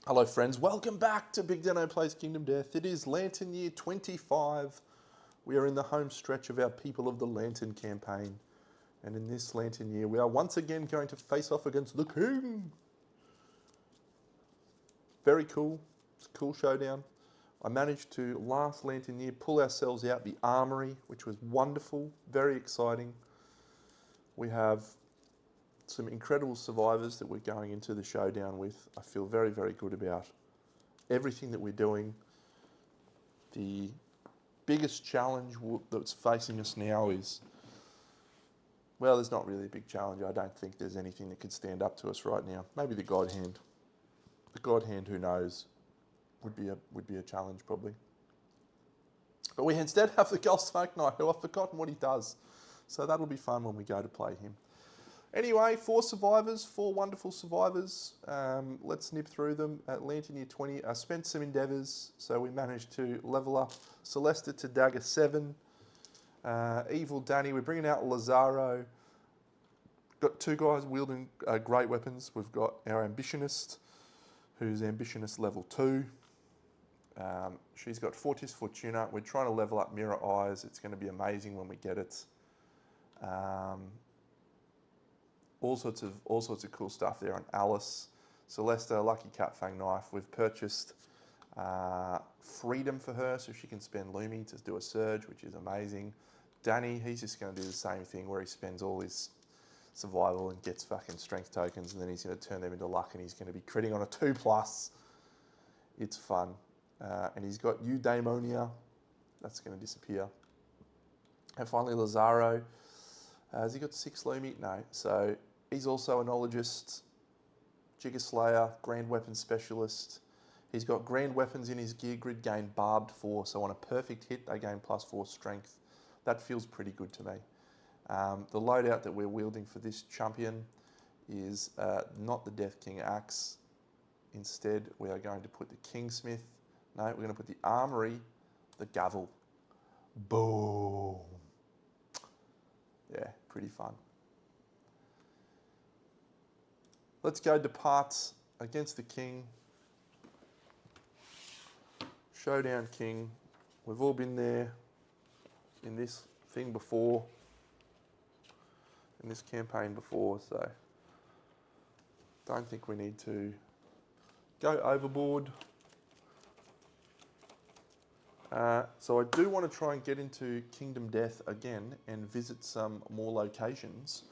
Hello friends, welcome back to Big Dano Plays Kingdom Death. It is Lantern Year 25. We are in the home stretch of our People of the Lantern campaign. And in this Lantern Year, we are once again going to face off against the King. Very cool. It's a cool showdown. I managed to, last Lantern Year, pull ourselves out the armory, which was wonderful, very exciting. We have some incredible survivors that we're going into the showdown with. I feel very, very good about everything that we're doing. The biggest challenge that's facing us now is, well, there's not really a big challenge. I don't think there's anything that could stand up to us right now. Maybe the God Hand. The God Hand, who knows, would be a challenge probably. But we instead have the Gold Smoke Knight, who I've forgotten what he does. So that'll be fun when we go to play him. Anyway, 4 survivors, 4 wonderful survivors. Let's nip through them. At Lantern Year 20, I spent some endeavours, so we managed to level up Celesta to Dagger 7. Evil Danny, we're bringing out Lazaro. Got 2 guys wielding great weapons. We've got our Ambitionist, who's Ambitionist level 2. She's got Fortis Fortuna. We're trying to level up Mirror Eyes. It's going to be amazing when we get it. All sorts of cool stuff there on Alice. Celesta, Lucky Cat Fang Knife. We've purchased Freedom for her so she can spend Lumi to do a surge, which is amazing. Danny, he's just going to do the same thing where he spends all his survival and gets fucking strength tokens, and then he's going to turn them into luck, and he's going to be critting on a 2+. It's fun. And he's got Eudaimonia. That's going to disappear. And finally, Lazaro. Has he got 6 Lumi? No. So he's also a Knowledgist, Jigger Slayer, Grand Weapon Specialist. He's got Grand Weapons in his gear grid, gain Barbed 4. So on a perfect hit, they gain +4 strength. That feels pretty good to me. The loadout that we're wielding for this champion is not the Death King Axe. Instead, we are going to put the Kingsmith. No, we're going to put the Armory, the Gavel. Boom. Yeah, pretty fun. Let's go depart against the King. Showdown King. We've all been there in this thing before, in this campaign before, so don't think we need to go overboard. So I do want to try and get into Kingdom Death again and visit some more locations,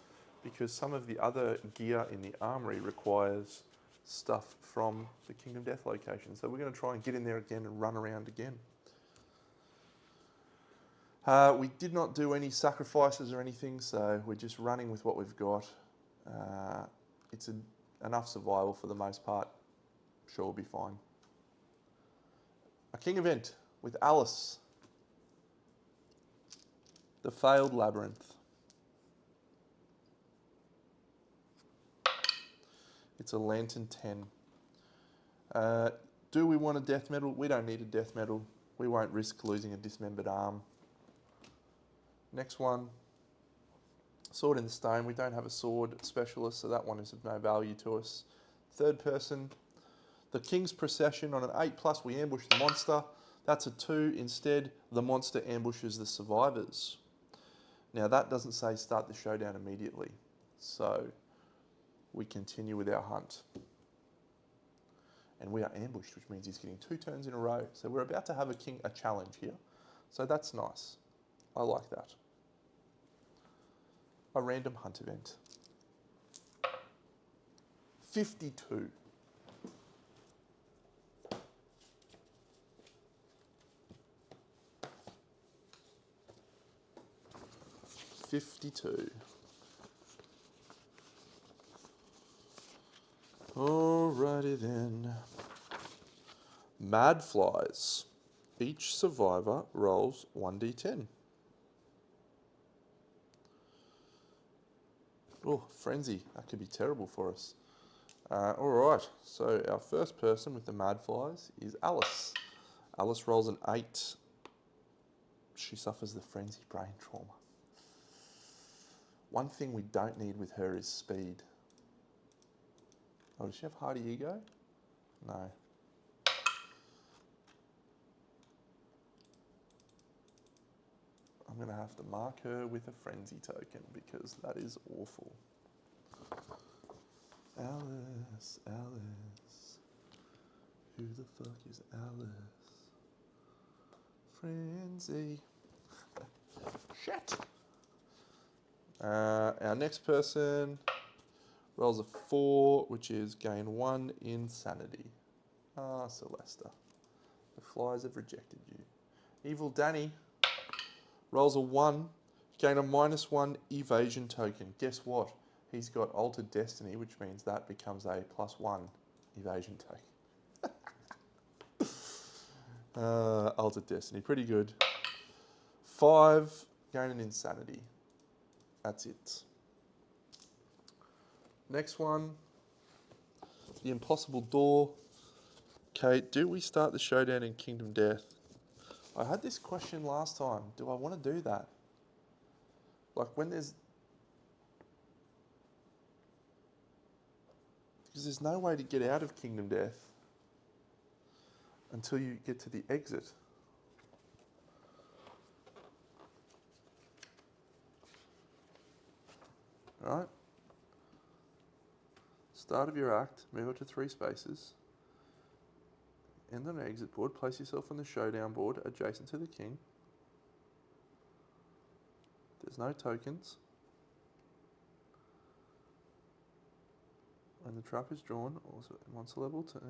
because some of the other gear in the armory requires stuff from the Kingdom Death location. So we're going to try and get in there again and run around again. We did not do any sacrifices or anything, so we're just running with what we've got. It's enough survival for the most part. Sure, we'll be fine. A King event with Alice. The Failed Labyrinth. It's a Lantern 10. Do we want a death medal? We don't need a death medal. We won't risk losing a dismembered arm. Next one. Sword in the Stone. We don't have a sword specialist, so that one is of no value to us. Third person. The King's Procession. On an 8+, we ambush the monster. That's a 2. Instead, the monster ambushes the survivors. Now, that doesn't say start the showdown immediately. So, we continue with our hunt. And we are ambushed, which means he's getting 2 turns in a row. So, we're about to have a challenge here. So, that's nice. I like that. A random hunt event. 52. 52. Alrighty then. Mad Flies. Each survivor rolls 1d10. Oh, Frenzy. That could be terrible for us. Alright, so our first person with the Mad Flies is Alice. Alice rolls an 8. She suffers the Frenzy brain trauma. One thing we don't need with her is speed. Oh, does she have Hardy Ego? No. I'm going to have to mark her with a frenzy token because that is awful. Alice, Alice. Who the fuck is Alice? Frenzy. Shit. Our next person rolls a 4, which is gain 1 insanity. Ah, Celesta. The flies have rejected you. Evil Danny rolls a 1, gain a -1 evasion token. Guess what? He's got Altered Destiny, which means that becomes a +1 evasion token. Altered Destiny, pretty good. 5, gain an insanity. That's it. Next one, the Impossible Door. Okay, do we start the showdown in Kingdom Death? I had this question last time. Do I want to do that? Like when there's... Because there's no way to get out of Kingdom Death until you get to the exit. Alright. Start of your act, move up to 3 spaces. End on an exit board, place yourself on the showdown board adjacent to the king. There's no tokens. When the trap is drawn, also once a level to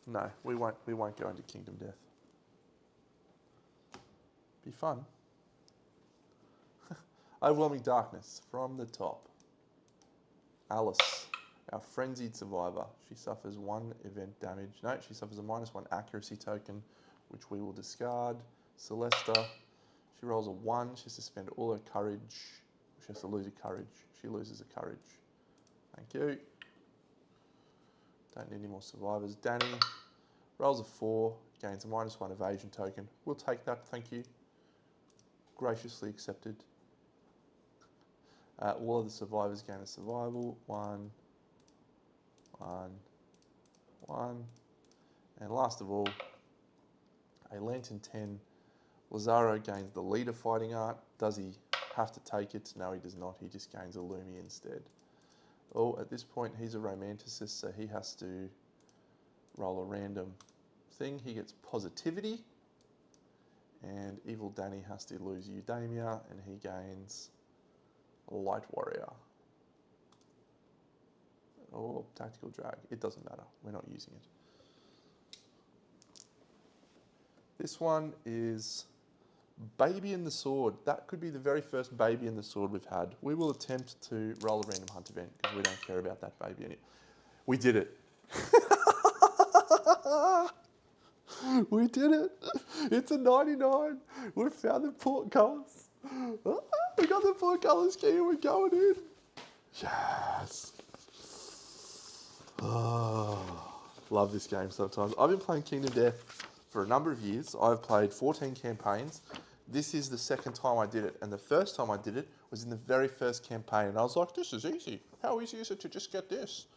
No, we won't go into Kingdom Death. Be fun. Overwhelming Darkness from the top. Alice, our frenzied survivor. She suffers 1 event damage. No, she suffers a -1 accuracy token, which we will discard. Celesta, she rolls a 1. She has to spend all her courage. She has to lose her courage. She loses her courage. Thank you. Don't need any more survivors. Danny rolls a 4, gains a -1 evasion token. We'll take that, thank you. Graciously accepted. All of the survivors gain a survival. 1, 1, 1. And last of all, a Lantern 10. Lazaro gains the leader fighting art. Does he have to take it? No, he does not. He just gains a Lumi instead. Oh, at this point, he's a romanticist, so he has to roll a random thing. He gets positivity. And Evil Danny has to lose Eudemia, and he gains Light Warrior. Or Tactical Drag. It doesn't matter. We're not using it. This one is Baby and the Sword. That could be the very first Baby and the Sword we've had. We will attempt to roll a random hunt event because we don't care about that baby in it. We did it. We did it. It's a 99. We found the portcullis. We got the portcullis key and we're going in. Yes. Oh, love this game sometimes. I've been playing Kingdom Death for a number of years. I've played 14 campaigns. This is the second time I did it. And the first time I did it was in the very first campaign. And I was like, this is easy. How easy is it to just get this?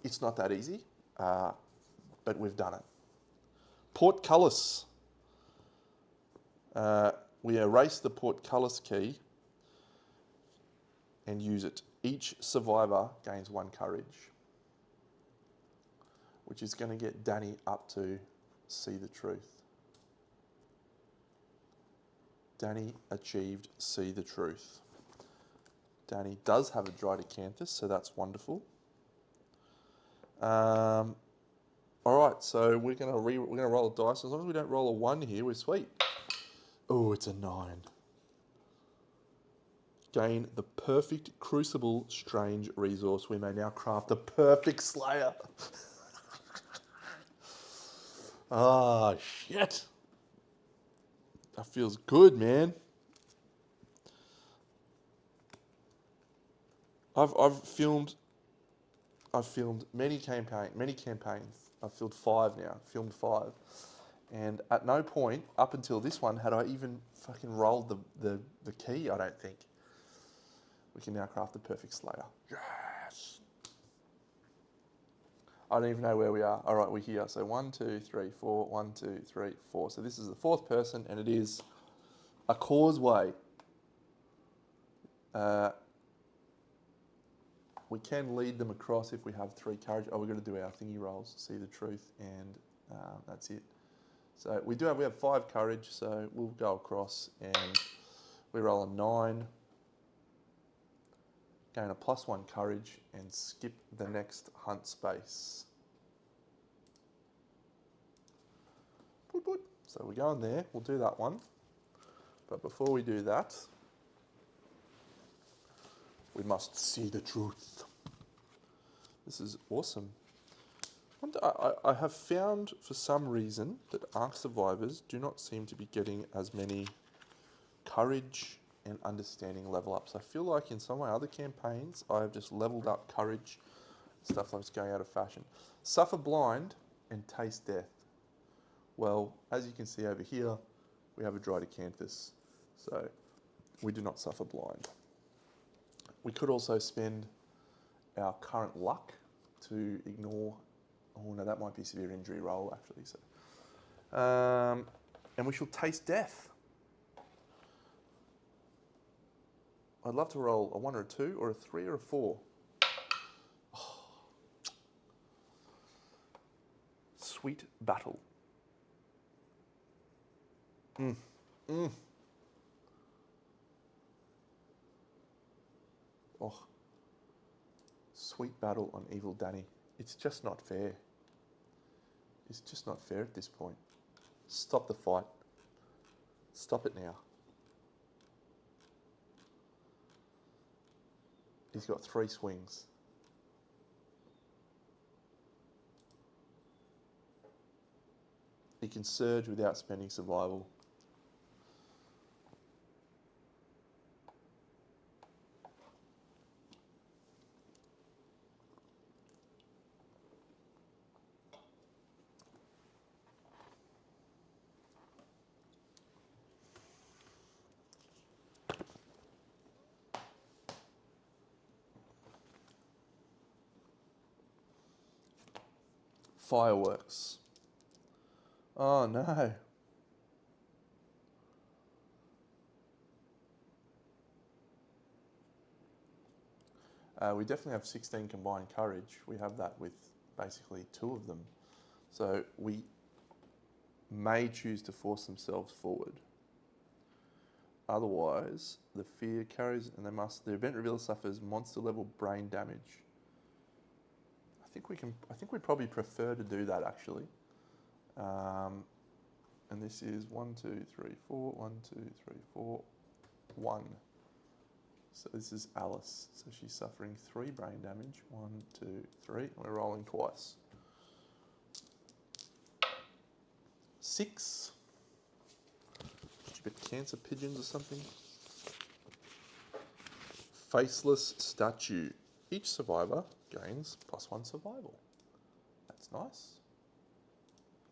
It's not that easy, but we've done it. Portcullis. We erase the portcullis key and use it. Each survivor gains 1 courage, which is going to get Danny up to see the truth. Danny achieved see the truth. Danny does have a dry decanthus, so that's wonderful. All right, so we're gonna roll a dice. As long as we don't roll a 1 here, we're sweet. Oh, it's a 9. Gain the perfect Crucible Strange resource. We may now craft the perfect Slayer. Ah, shit. That feels good, man. I've filmed I've filmed many campaigns. I've filmed 5 now, filmed 5. And at no point up until this one had I even fucking rolled the key, I don't think. We can now craft the perfect Slayer. Yes! I don't even know where we are. All right, we're here. So 1, 2, 3, 4. 1, 2, 3, 4. So this is the 4th person, and it is a causeway. We can lead them across if we have 3 courage. Oh, we've got to do our thingy rolls to see the truth, and that's it. So we have 5 courage, so we'll go across and we roll a 9, gain a +1 courage, and skip the next hunt space. So we're going there, we'll do that one. But before we do that, we must see the truth. This is awesome. I have found for some reason that Ark survivors do not seem to be getting as many courage and understanding level ups. I feel like in some of my other campaigns, I have just leveled up courage, stuff like it's going out of fashion. Suffer blind and taste death. Well, as you can see over here, we have a dry decanthus, so we do not suffer blind. We could also spend our current luck to ignore. Oh no, that might be severe injury roll actually. So, and we shall taste death. I'd love to roll a 1 or a 2 or a 3 or a 4. Oh. Sweet battle. Oh. Sweet battle on evil Danny. It's just not fair. It's just not fair at this point. Stop the fight. Stop it now. He's got 3 swings. He can surge without spending survival. Fireworks. Oh no. We definitely have 16 combined courage. We have that with basically 2 of them. So we may choose to force themselves forward. Otherwise, the fear carries and the event revealer suffers monster level brain damage. I think we'd probably prefer to do that actually. And this is 1, 2, 3, 4, 1, 2, 3, 4, 1. So this is Alice. So she's suffering 3 brain damage. 1, 2, 3. And we're rolling twice. 6. Stupid cancer pigeons or something. Faceless statue. Each survivor gains +1 survival. That's nice.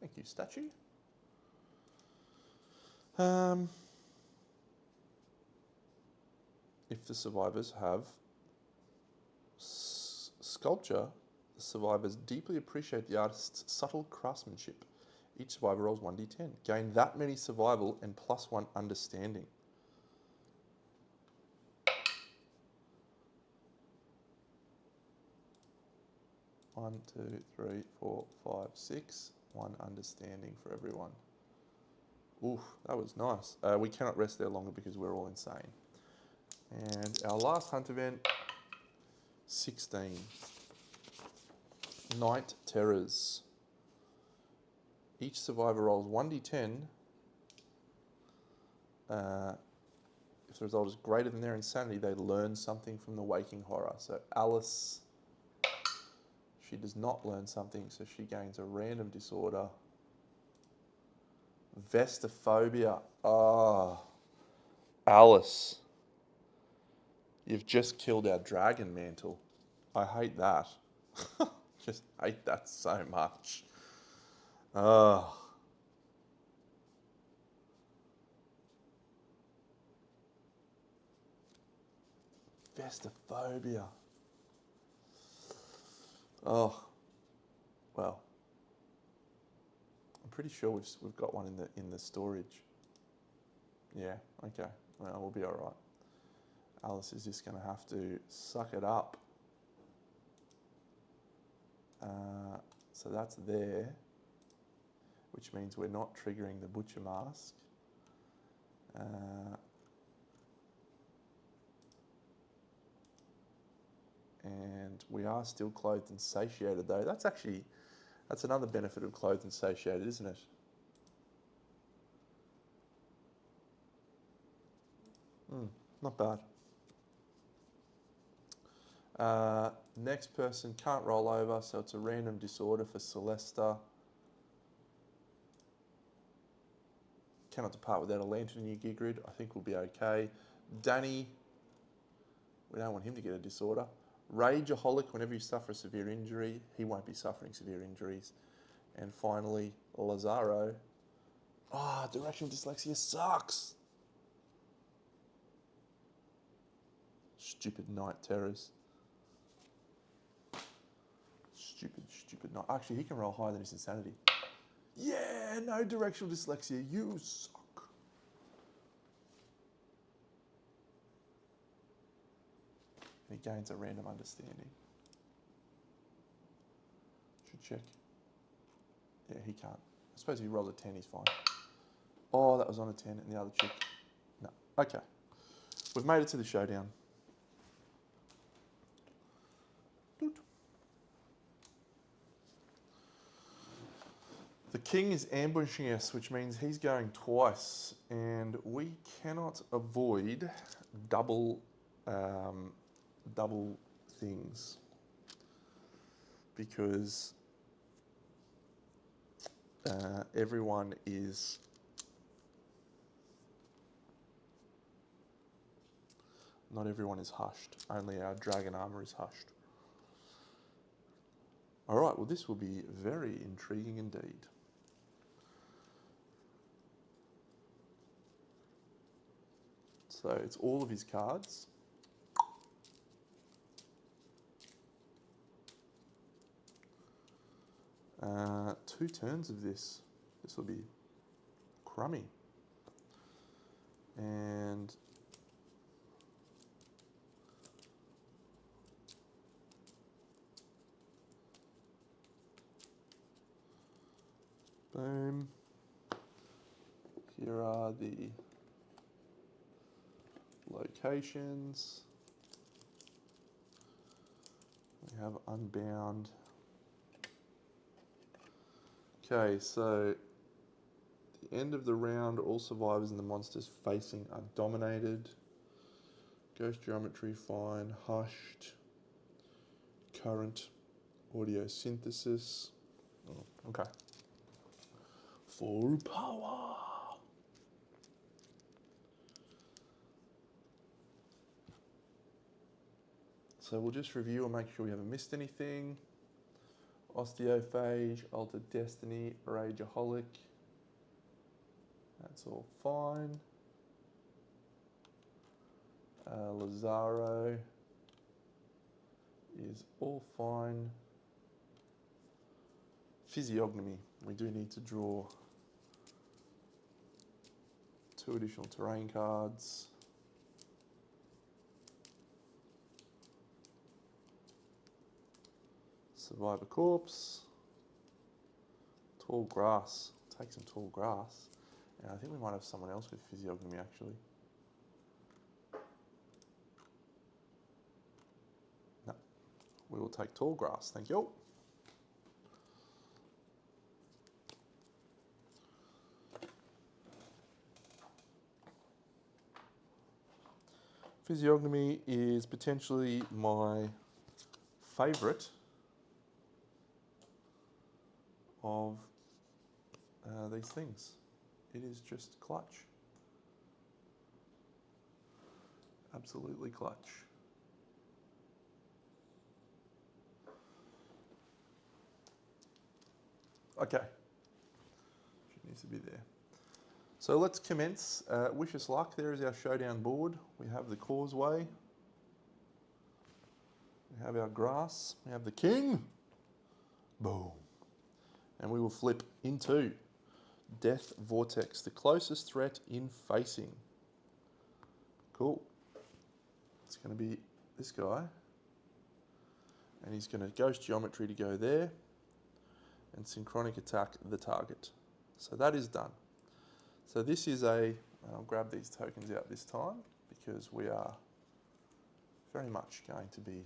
Thank you, statue. If the survivors have sculpture, the survivors deeply appreciate the artist's subtle craftsmanship. Each survivor rolls 1d10. Gain that many survival and +1 understanding. One, 2, 3, 4, 5, 6. 1 understanding for everyone. Oof, that was nice. We cannot rest there longer because we're all insane. And our last hunt event, 16. Night Terrors. Each survivor rolls 1d10. If the result is greater than their insanity, they learn something from the waking horror. So Alice, she does not learn something, so she gains a random disorder. Vestophobia. Ah, Alice, you've just killed our dragon mantle. I hate that. Just hate that so much. Oh. Vestophobia. Oh, well, I'm pretty sure we've got one in the storage. Yeah, okay. Well, we'll be all right. Alice is just going to have to suck it up. So that's there, which means we're not triggering the butcher mask. And we are still clothed and satiated though. That's another benefit of clothed and satiated, isn't it? Not bad. Next person can't roll over, so it's a random disorder for Celesta. Cannot depart without a lantern in your gear grid. I think we'll be okay. Danny, we don't want him to get a disorder. Rageaholic, whenever you suffer a severe injury, he won't be suffering severe injuries. And finally, Lazaro. Directional dyslexia sucks. Stupid night terrors. Stupid night. Actually, he can roll higher than his insanity. Yeah, no directional dyslexia. You suck. And he gains a random understanding. Should check. Yeah, he can't. I suppose if he rolled a 10, he's fine. Oh, that was on a 10, and the other chick. No. Okay. We've made it to the showdown. The king is ambushing us, which means he's going twice, and we cannot avoid double things because everyone is not everyone is hushed. Only our dragon armor is hushed. All right. Well, this will be very intriguing indeed. So it's all of his cards. Two turns of this. This will be crummy. And boom. Here are the locations. We have Unbound. Okay, so at the end of the round, all survivors and the monsters facing are dominated. Ghost geometry, fine. Hushed. Current. Audio synthesis. Oh, okay. Full power. So we'll just review and make sure we haven't missed anything. Osteophage, Altered Destiny, Rageaholic. That's all fine. Lazaro is all fine. Physiognomy. We do need to draw 2 additional terrain cards. Survivor Corpse. Tall Grass. Take some Tall Grass. And I think we might have someone else with Physiognomy actually. No. We will take Tall Grass. Thank you. Physiognomy is potentially my favourite of these things. It is just clutch. Absolutely clutch. Okay. She needs to be there. So let's commence. Wish us luck. There is our showdown board. We have the causeway. We have our grass. We have the king. Boom. And we will flip into Death Vortex, the closest threat in facing. Cool. It's going to be this guy. And he's going to Ghost Geometry to go there. And Synchronic Attack the target. So that is done. So this is I'll grab these tokens out this time because we are very much going to be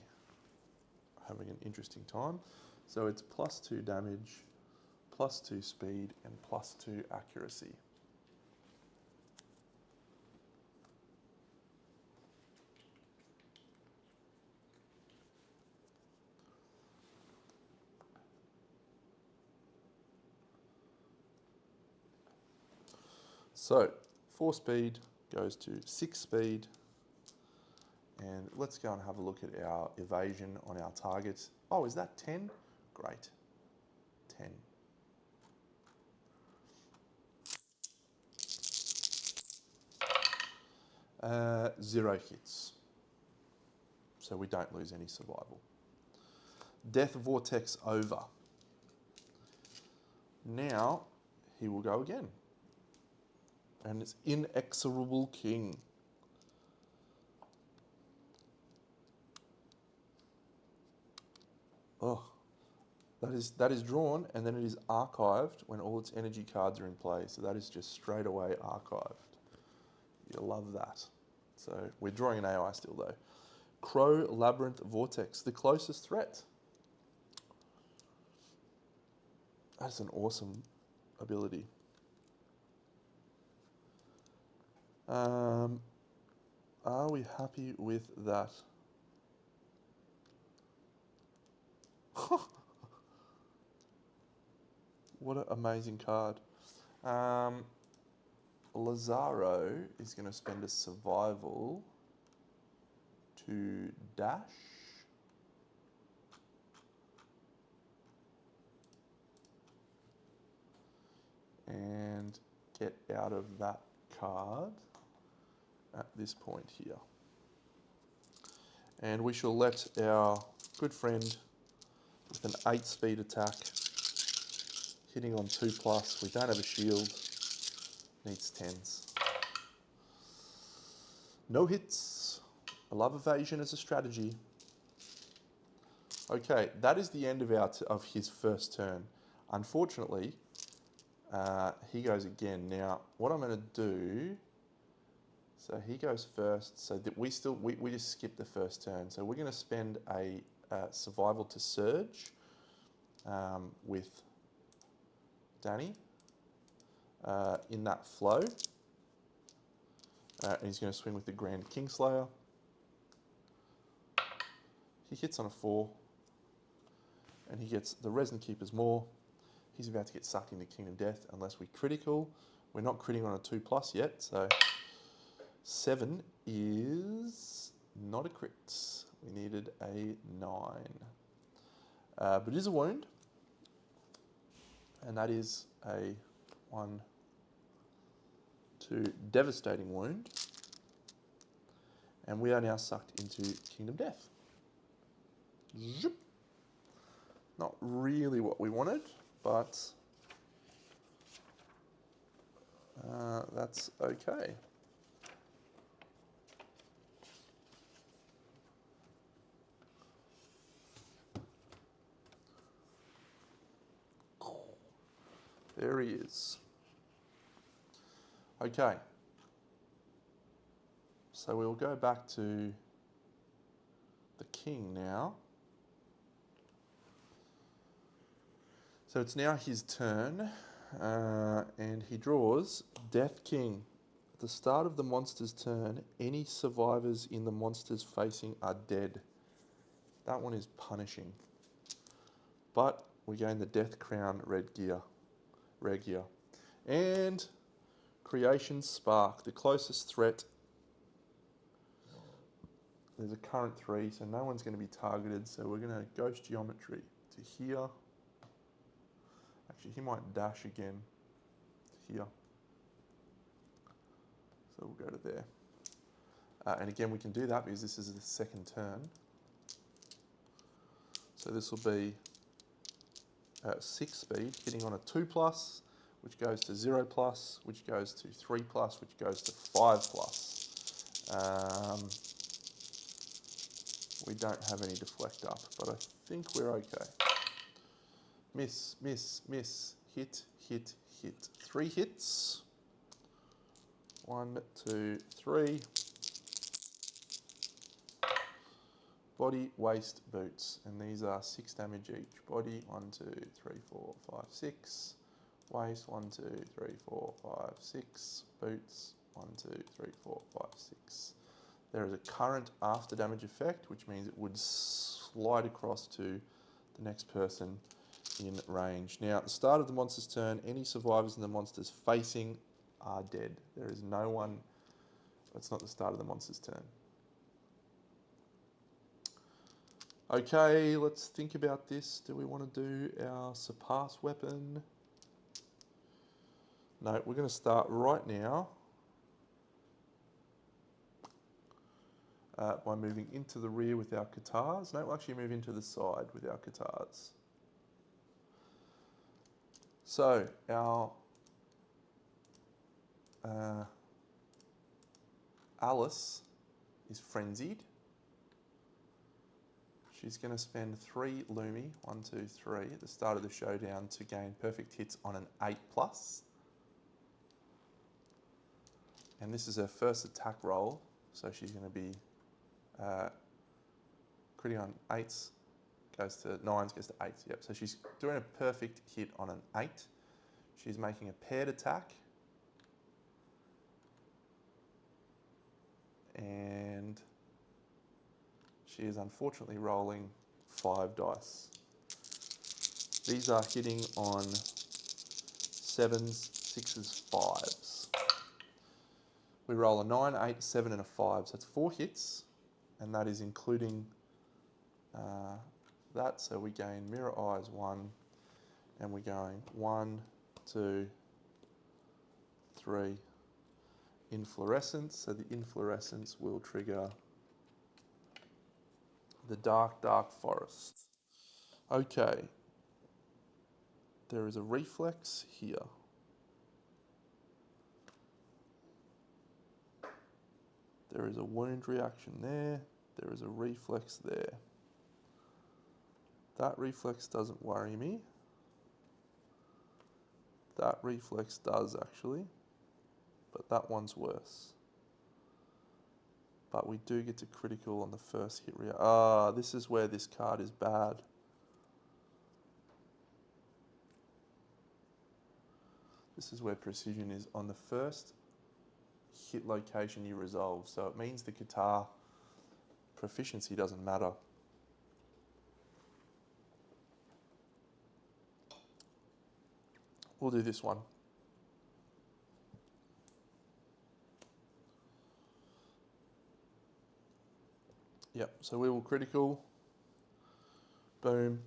having an interesting time. So it's +2 damage, +2 speed, and +2 accuracy. So 4 speed goes to 6 speed. And let's go and have a look at our evasion on our targets. Oh, is that 10? Great. 10. Zero hits. So we don't lose any survival. Death Vortex over. Now he will go again. And it's Inexorable King. Oh, that is drawn and then it is archived when all its energy cards are in play. So that is just straight away archived. You'll love that. So we're drawing an AI still though. Crow Labyrinth Vortex, the closest threat. That's an awesome ability. Are we happy with that? What an amazing card. Lazaro is going to spend a survival to dash. And get out of that card at this point here. And we shall let our good friend with an 8 speed attack hitting on 2+. We don't have a shield. Needs 10s. No hits. I love evasion as a strategy. Okay, that is the end of of his first turn. Unfortunately, he goes again. Now, what I'm going to do, so he goes first, so that we just skip the first turn. So we're going to spend a survival to surge with Danny in that flow. And he's going to swing with the Grand Kingslayer. He hits on a 4. And he gets the Resin Keeper's Maw. He's about to get sucked into Kingdom Death unless we critical. We're not critting on a 2+ yet, so 7 is not a crit. We needed a 9. But it is a wound. And that is a 1, 2 devastating wound. And we are now sucked into Kingdom Death. Zip. Not really what we wanted, but that's okay. There he is. Okay. So we'll go back to the king now. So it's now his turn, and he draws Death King. At the start of the monster's turn, any survivors in the monster's facing are dead. That one is punishing. But we gain the Death Crown red gear. And Creation Spark, the closest threat. There's a current 3, so no one's going to be targeted. So we're going to Ghost Geometry to here. Actually, he might dash again here. So we'll go to there. And again, we can do that because this is the second turn. So this will be 6 speed, hitting on a 2+, which goes to 0+, which goes to 3+, which goes to 5+. We don't have any deflect up, but I think we're okay. Miss, miss, miss, hit, hit, hit. 3 hits. 1, 2, 3. Body, waist, boots, and these are 6 damage each. Body, 1, 2, 3, 4, 5, 6. Waist, 1, 2, 3, 4, 5, 6. Boots, 1, 2, 3, 4, 5, 6. There is a current after damage effect, which means it would slide across to the next person in range. Now, at the start of the monster's turn, any survivors in the monster's facing are dead. There is no one. It's not the start of the monster's turn. Okay, let's think about this. Do we want to do our surpass weapon? No, we're going to start right now by moving into the rear with our katars. No, we'll actually move into the side with our katars. So our Alice is frenzied. She's going to spend 3 Lumi, 1, 2, 3, at the start of the showdown to gain perfect hits on an 8+. And this is her first attack roll, so she's going to be critting on 8s, goes to 9s, goes to 8s. Yep, so she's doing a perfect hit on an 8. She's making a paired attack. And she is unfortunately rolling 5 dice. These are hitting on 7s, 6s, 5s. We roll a 9, 8, 7 and a 5. So that's 4 hits, and that is including that. So we gain mirror eyes 1, and we're going 1, 2, 3. Inflorescence. So the inflorescence will trigger the dark, dark forest. Okay. There is a reflex here. There is a wound reaction there. There is a reflex there. That reflex doesn't worry me. That reflex does actually, but that one's worse. But we do get to critical on the first hit. This is where this card is bad. This is where precision is. On the first hit location you resolve. So it means the guitar proficiency doesn't matter. We'll do this one. Yep, so we will critical. Boom.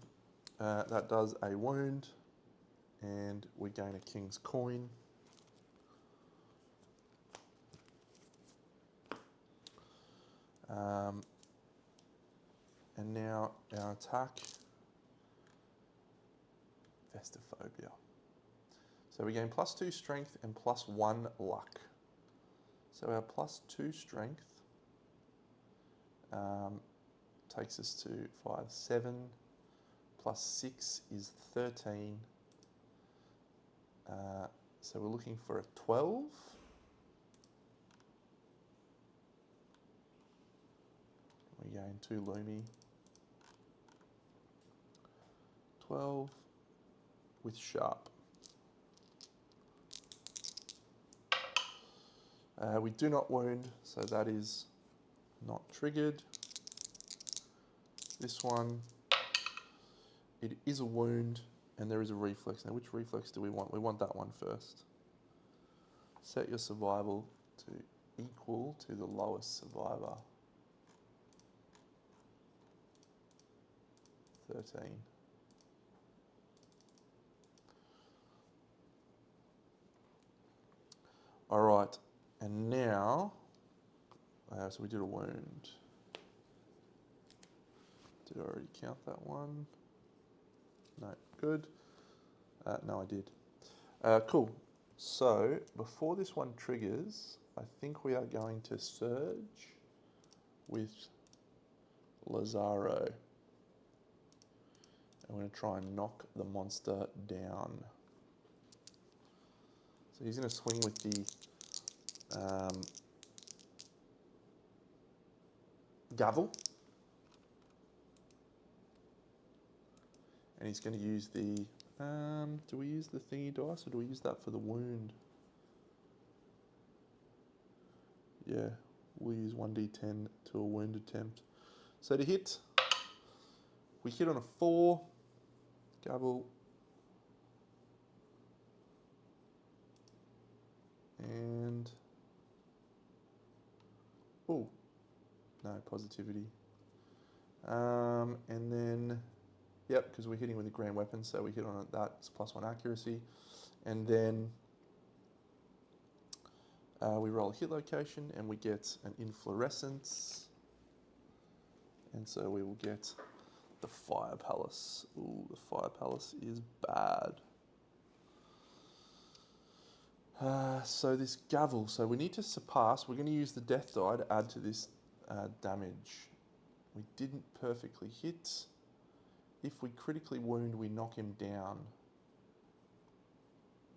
That does a wound. And we gain a king's coin. And now our attack, Vestophobia. So we gain +2 strength and +1 luck. So our +2 strength takes us to 5, 7, +6 is 13. So we're looking for a 12. We gain 2 Lumi. 12 with sharp. We do not wound, so that is not triggered. This one, it is a wound, and there is a reflex. Now, which reflex do we want? We want that one first. Set your survival to equal to the lowest survivor. 13. All right, and now, so we did a wound. Did I already count that one? No, good. No, I did. Cool. So before this one triggers, I think we are going to surge with Lazaro. I'm going to try and knock the monster down. So he's going to swing with the gavel. And he's going to use the, do we use the thingy dice or do we use that for the wound? Yeah, we'll use 1d10 to a wound attempt. So to hit, we hit on a 4, gavel, and, oh, no, positivity. And then, yep, because we're hitting with a grand weapon, so we hit on it, that's +1 accuracy. And then we roll a hit location and we get an inflorescence. And so we will get the Fire Palace. Ooh, the Fire Palace is bad. So this gavel, so we need to surpass, we're going to use the death die to add to this damage. We didn't perfectly hit. If we critically wound, we knock him down.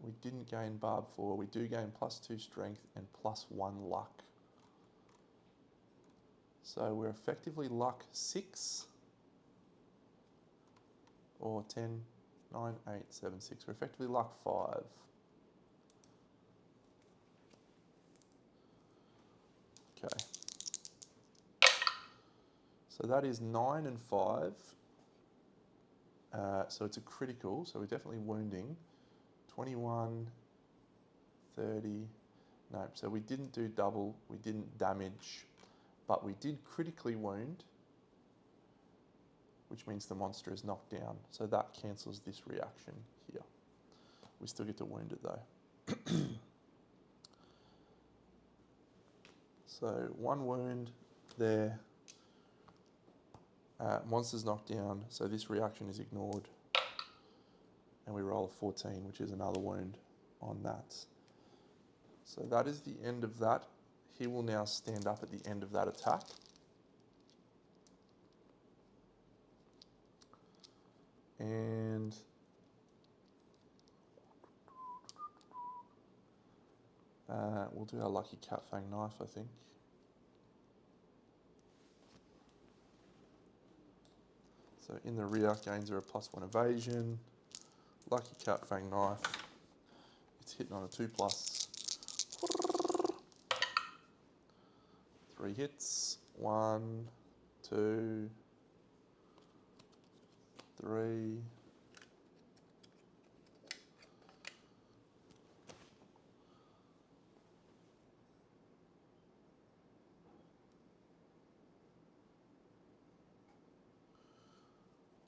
We didn't gain Barb 4, we do gain +2 strength and +1 luck. So we're effectively luck 6, or 10, 9, 8, 7, 6. We're effectively luck 5. Okay. So that is 9 and 5. So it's a critical, so we're definitely wounding. 21, 30, no, so we didn't do double, we didn't damage, but we did critically wound, which means the monster is knocked down. So that cancels this reaction here. We still get to wound it though. So 1 wound there. Monster's knocked down, so this reaction is ignored. And we roll a 14, which is another wound on that. So that is the end of that. He will now stand up at the end of that attack. And we'll do our lucky cat fang knife, I think. So in the rear, gains are a +1 evasion. Lucky cat fang knife. It's hitting on a 2+. 3 hits. 1, 2, 3.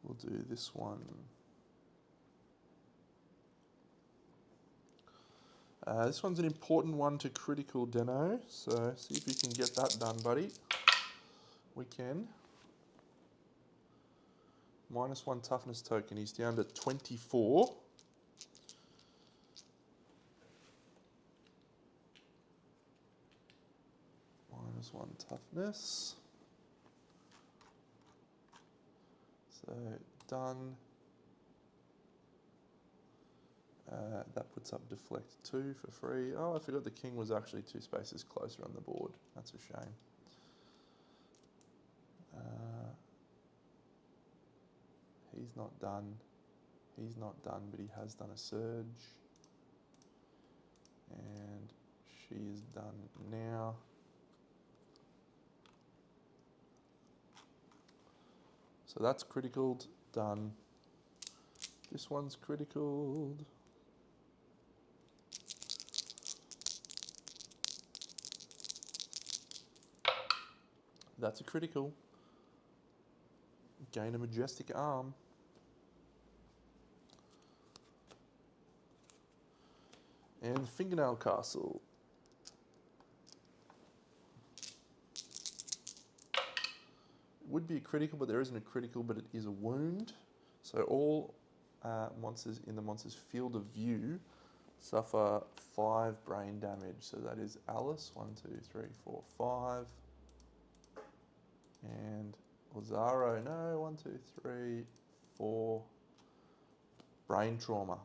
We'll do this one. This one's an important one to critical, Deno, so see if you can get that done, buddy. We can. -1 toughness token, he's down to 24. -1 toughness. So, done. That puts up deflect 2 for free. Oh, I forgot the king was actually 2 spaces closer on the board. That's a shame. He's not done. He's not done, but he has done a surge. And she is done now. So that's critical, done. This one's critical. That's a critical. Gain a majestic arm. And Fingernail Castle. would be a critical, but there isn't a critical, but it is a wound. So all monsters in the monster's field of view suffer 5 brain damage. So that is Alice, 1, 2, 3, 4, 5. And Lazaro, no, 1, 2, 3, 4. Brain trauma.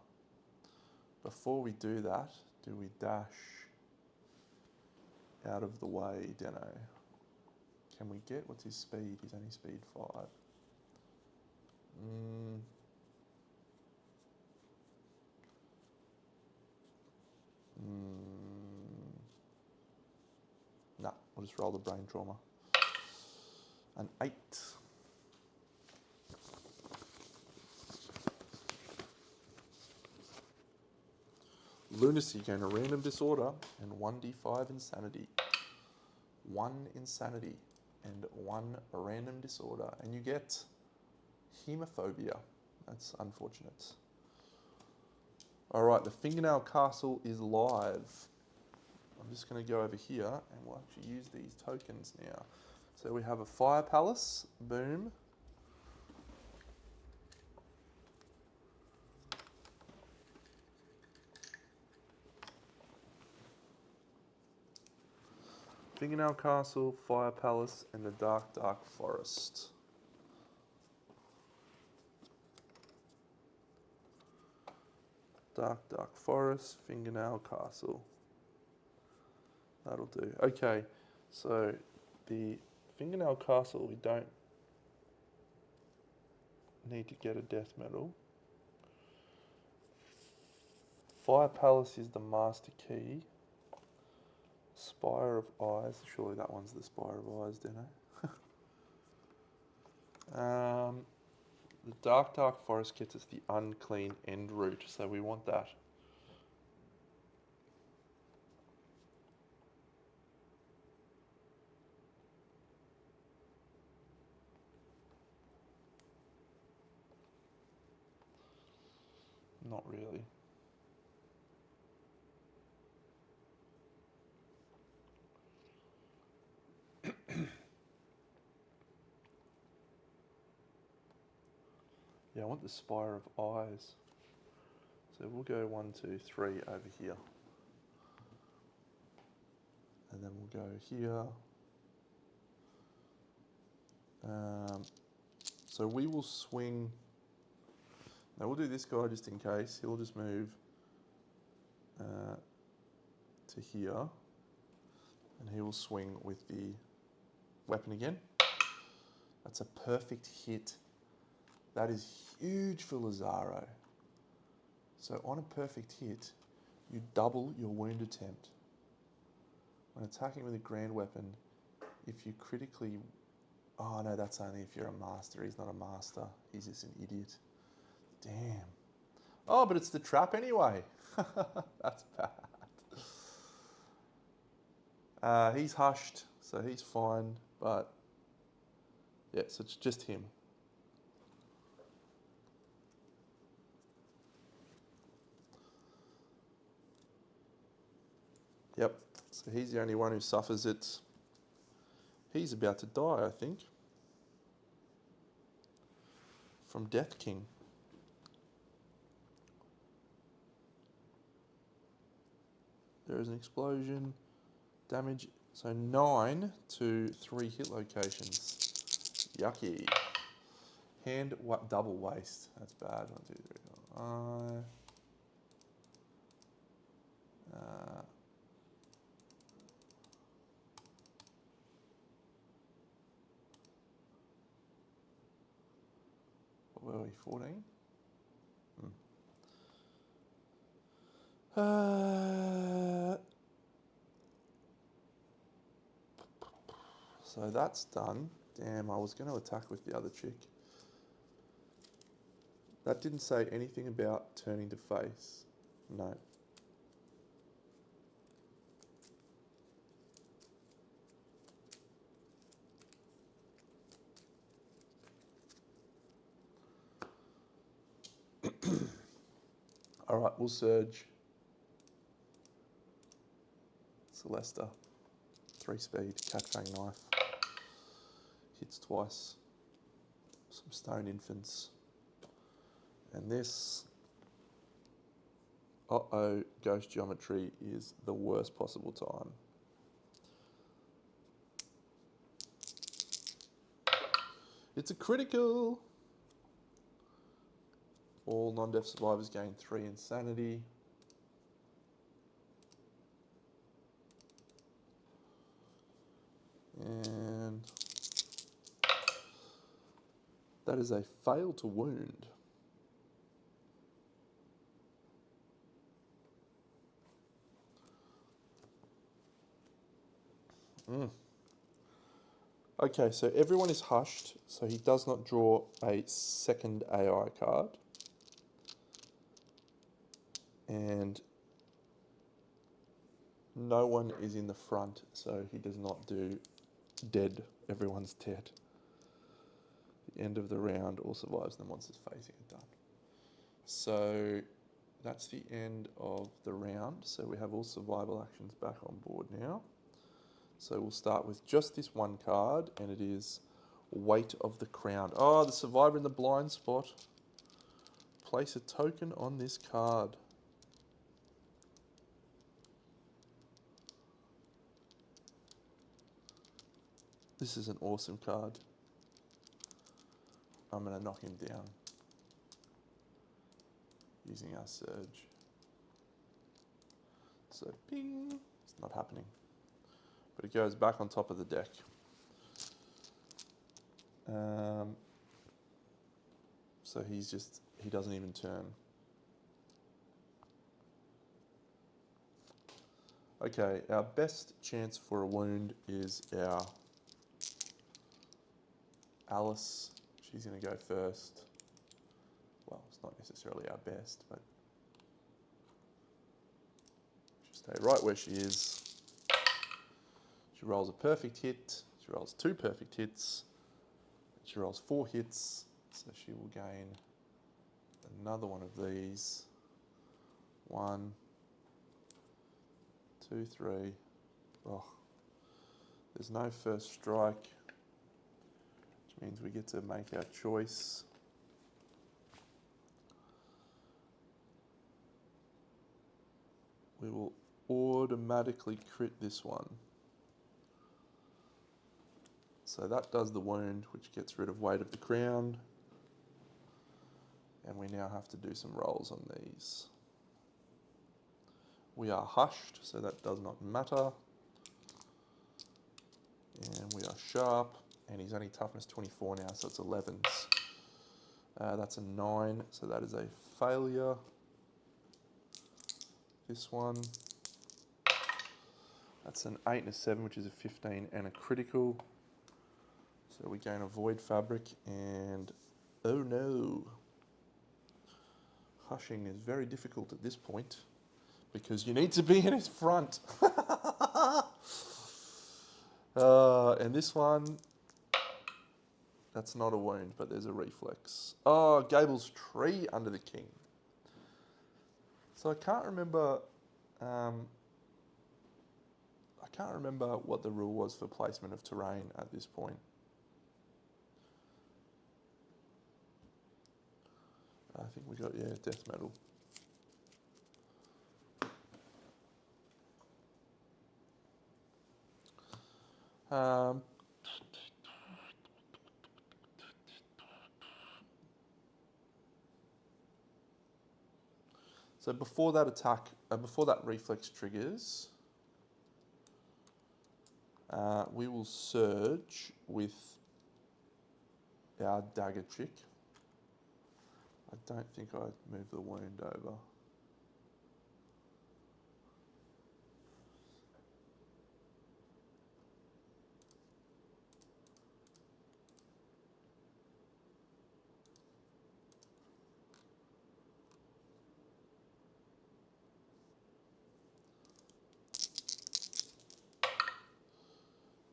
Before we do that, do we dash out of the way, Deno? Can we get, what's his speed? He's only speed 5. Nah, we'll just roll the brain trauma. An 8. Lunacy, gain a random disorder and 1d5 insanity. 1 insanity and 1 random disorder. And you get hemophobia. That's unfortunate. All right, the Fingernail Castle is live. I'm just going to go over here and we'll actually use these tokens now. So we have a Fire Palace, boom. Fingernail Castle, Fire Palace, and the Dark, Dark Forest. Dark, Dark Forest, Fingernail Castle. That'll do. Okay, so the Fingernail Castle, we don't need to get a death medal. Fire Palace is the master key. Spire of Eyes, surely that one's the Spire of Eyes, don't I? The Dark, Dark Forest gets us the unclean end route, so we want that. Not really. Yeah, I want the Spire of Eyes. So we'll go 1, 2, 3 over here. And then we'll go here. So we will swing. Now we'll do this guy just in case. He'll just move to here. And he will swing with the weapon again. That's a perfect hit. That is huge for Lazaro. So on a perfect hit, you double your wound attempt. When attacking with a grand weapon, if you critically... Oh no, that's only if you're a master. He's not a master. He's just an idiot. Damn. Oh, but it's the trap anyway. That's bad. He's hushed, so he's fine. But yeah, so it's just him. Yep, so he's the only one who suffers it. He's about to die, I think. From Death King. There is an explosion. Damage, so 9 to 3 hit locations. Yucky. Hand, what, double waste. That's bad. 1, 2, 3, 4, 5. What were we, 14? So that's done. Damn, I was going to attack with the other chick. That didn't say anything about turning to face. No. All right, we'll surge. Celesta, 3 speed, cat fang knife. hits twice. Some stone infants. And this, ghost geometry is the worst possible time. It's a critical. All non-death survivors gain 3 insanity. And that is a fail to wound. Okay, so everyone is hushed, so he does not draw a second AI card. And no one is in the front, so he does not do dead. Everyone's dead. The end of the round, all survives and the monsters facing are done. So that's the end of the round. So we have all survival actions back on board now. So we'll start with just this one card, and it is Weight of the Crown. Oh, the survivor in the blind spot. Place a token on this card. This is an awesome card. I'm going to knock him down using our surge. So, ping. It's not happening. But it goes back on top of the deck. So he doesn't even turn. Okay, our best chance for a wound is our Alice. She's going to go first. Well, it's not necessarily our best, but she'll stay right where she is. She rolls a perfect hit. She rolls 2 perfect hits. She rolls 4 hits, so she will gain another one of these. 1, 2, 3. Oh, there's no first strike, which means we get to make our choice. We will automatically crit this one. So that does the wound, which gets rid of Weight of the Crown. And we now have to do some rolls on these. We are hushed, so that does not matter. And we are sharp, and he's only toughness 24 now, so it's 11s. That's a 9, so that is a failure. This one. That's an 8 and a 7, which is a 15 and a critical. So we gain a void fabric, and oh no. Hushing is very difficult at this point because you need to be in his front. And this one, that's not a wound, but there's a reflex. Oh, Gable's Tree under the king. So I can't remember what the rule was for placement of terrain at this point. I think we got, death metal. So before that attack, before that reflex triggers, we will surge with our dagger chick. I don't think I moved the wound over.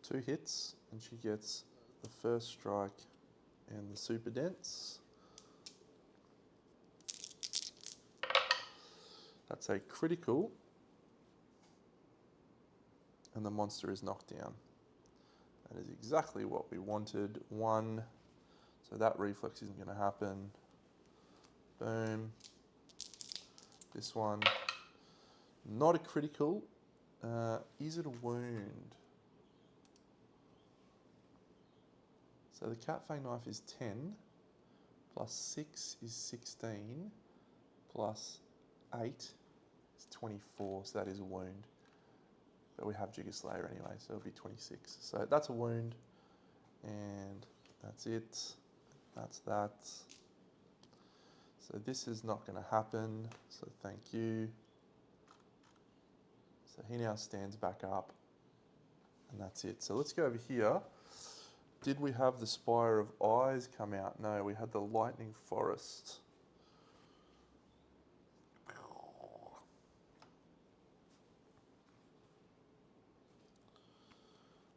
Two hits, and she gets the first strike and the super dense. That's a critical, and the monster is knocked down. That is exactly what we wanted. 1. So that reflex isn't going to happen. Boom. This one, not a critical. Is it a wound? So the cat fang knife is 10, plus 6 is 16, plus 8 is 24, so that is a wound. But we have Jigger Slayer anyway, so it'll be 26. So that's a wound, and that's it. That's that. So this is not going to happen, so thank you. So he now stands back up, and that's it. So let's go over here. Did we have the Spire of Eyes come out? No, we had the Lightning Forest.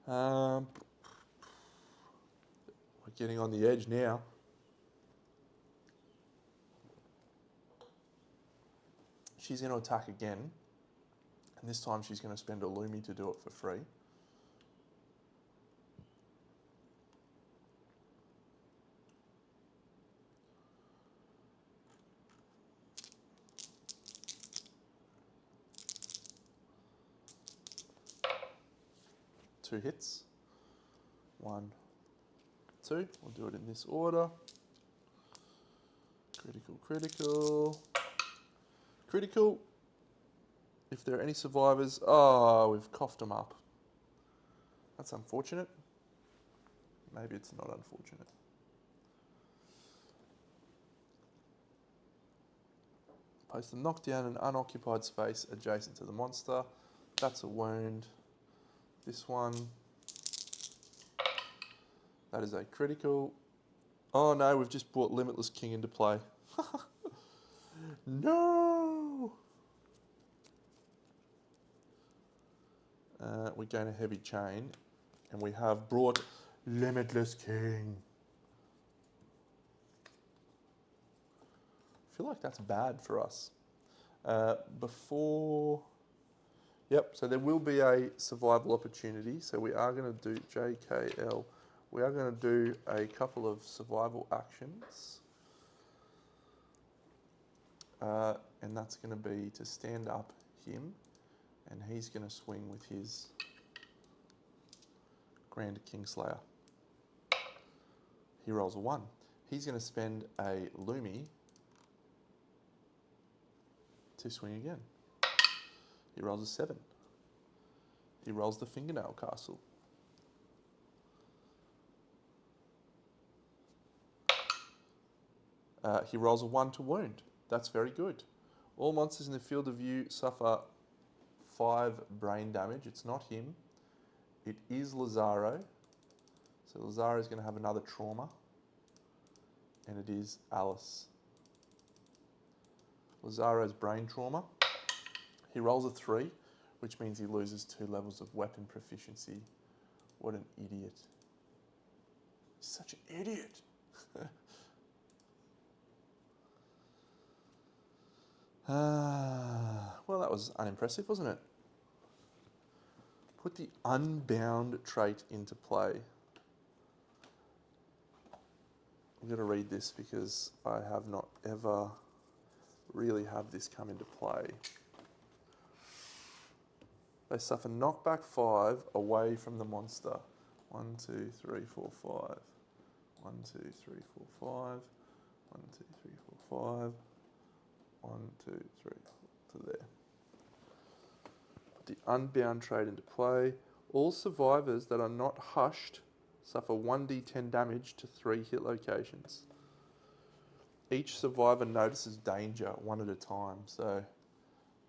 We're getting on the edge now. She's going to attack again, and this time she's going to spend a Lumi to do it for free. Two hits. 1, 2. We'll do it in this order. Critical, critical. Critical. If there are any survivors, oh, we've coughed them up. That's unfortunate. Maybe it's not unfortunate. Place the knockdown in an unoccupied space adjacent to the monster. That's a wound. This one, that is a critical. Oh no, we've just brought Limitless King into play. No! We gain a heavy chain, and we have brought Limitless King. I feel like that's bad for us. Yep, so there will be a survival opportunity. So we are going to do JKL. We are going to do a couple of survival actions. And that's going to be to stand up him, and he's going to swing with his Grand Kingslayer. He rolls a 1. He's going to spend a Lumi to swing again. He rolls a 7. He rolls the Fingernail Castle. He rolls a 1 to wound. That's very good. All monsters in the field of view suffer 5 brain damage. It's not him. It is Lazaro. So Lazaro is going to have another trauma. And it is Alice. Lazaro's brain trauma. He rolls a 3, which means he loses 2 levels of weapon proficiency. What an idiot. He's such an idiot. Well, that was unimpressive, wasn't it? Put the Unbound trait into play. I'm going to read this because I have not ever really had this come into play. They suffer knockback 5 away from the monster. 1, 2, 3, 4, 5. 1, 2, 3, 4, 5. 1, 2, 3, 4, 5. 1, 2, 3, to there. Put the Unbound trait into play. All survivors that are not hushed suffer 1d10 damage to 3 hit locations. Each survivor notices danger 1 at a time. So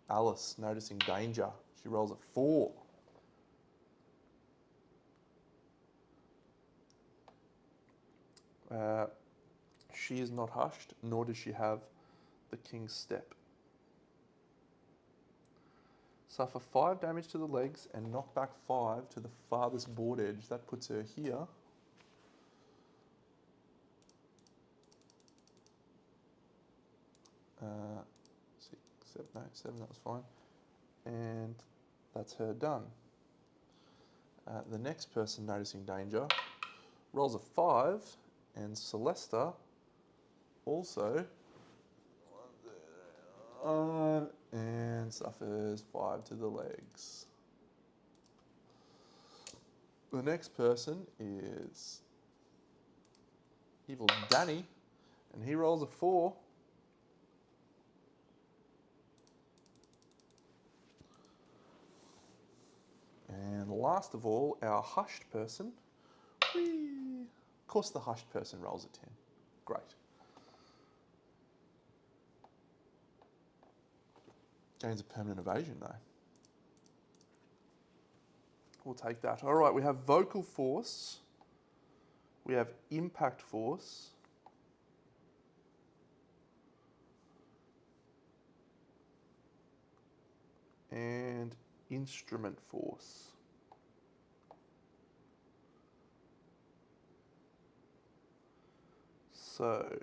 Alice noticing danger. She rolls a 4. She is not hushed, nor does she have the King's Step. Suffer 5 damage to the legs and knock back 5 to the farthest board edge. That puts her here. 6, 7, that was fine. And that's her done. The next person noticing danger rolls a 5, and Celesta also and suffers 5 to the legs. The next person is Evil Danny, and he rolls a 4. And last of all, our hushed person. Whee! Of course the hushed person rolls a 10. Great. Gains a permanent evasion though. We'll take that. All right, we have vocal force. We have impact force. And instrument force. So,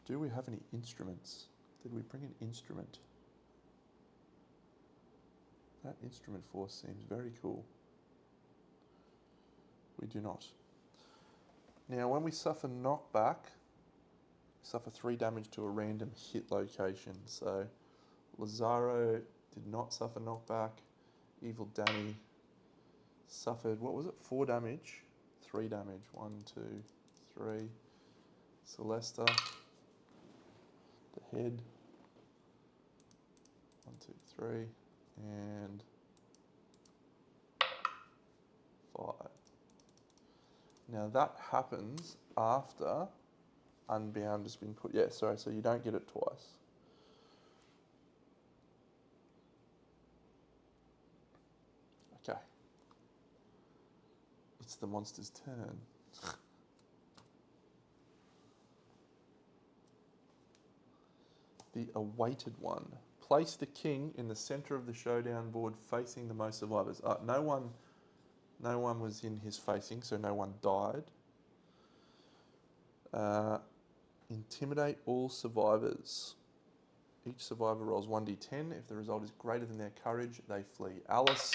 do we have any instruments? Did we bring an instrument? That instrument force seems very cool. We do not. Now, when we suffer knockback, we suffer 3 damage to a random hit location. So, Lazaro did not suffer knockback. Evil Danny suffered, what was it? 4 damage. 3 damage. 1, 2, 3. Celesta, the head. 1, 2, 3. And 5. Now that happens after Unbound has been put. Yeah, sorry, so you don't get it twice. Okay. It's the monster's turn. The awaited one. Place the king in the center of the showdown board facing the most survivors. No one was in his facing, so no one died. Intimidate all survivors. Each survivor rolls 1d10. If the result is greater than their courage, they flee. Alice,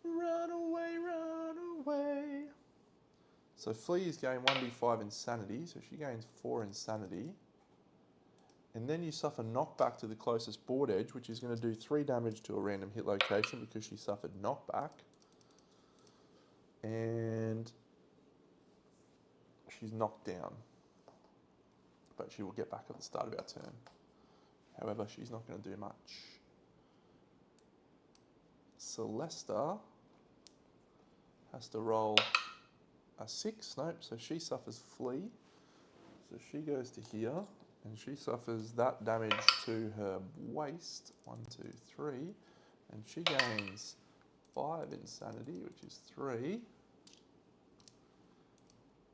run away, run away. So flee is gain 1d5 insanity, so she gains 4 insanity. And then you suffer knockback to the closest board edge, which is going to do 3 damage to a random hit location because she suffered knockback. And she's knocked down. But she will get back at the start of our turn. However, she's not going to do much. Celesta has to roll a 6. Nope, so she suffers flee. So she goes to here. And she suffers that damage to her waist, 1, 2, 3, and she gains 5 insanity, which is 3.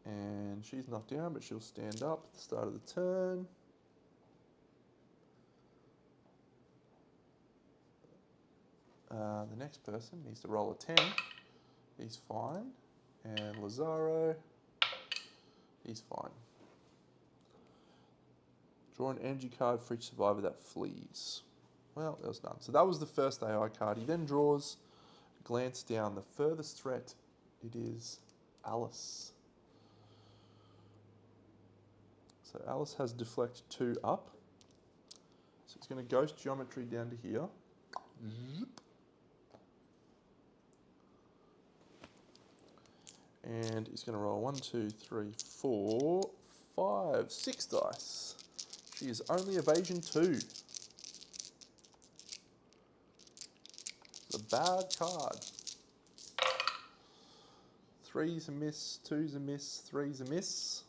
And she's knocked down, but she'll stand up at the start of the turn. The next person needs to roll a 10. He's fine. And Lazaro, he's fine. Draw an energy card for each survivor that flees. Well, there was none. So that was the first AI card. He then draws, glance down. The furthest threat, it is Alice. So Alice has deflect 2 up. So it's going to ghost geometry down to here. Zip. And he's going to roll 1, 2, 3, 4, 5, 6 dice. She is only evasion 2. It's a bad card. 3's a miss, 2's a miss, 3's a miss.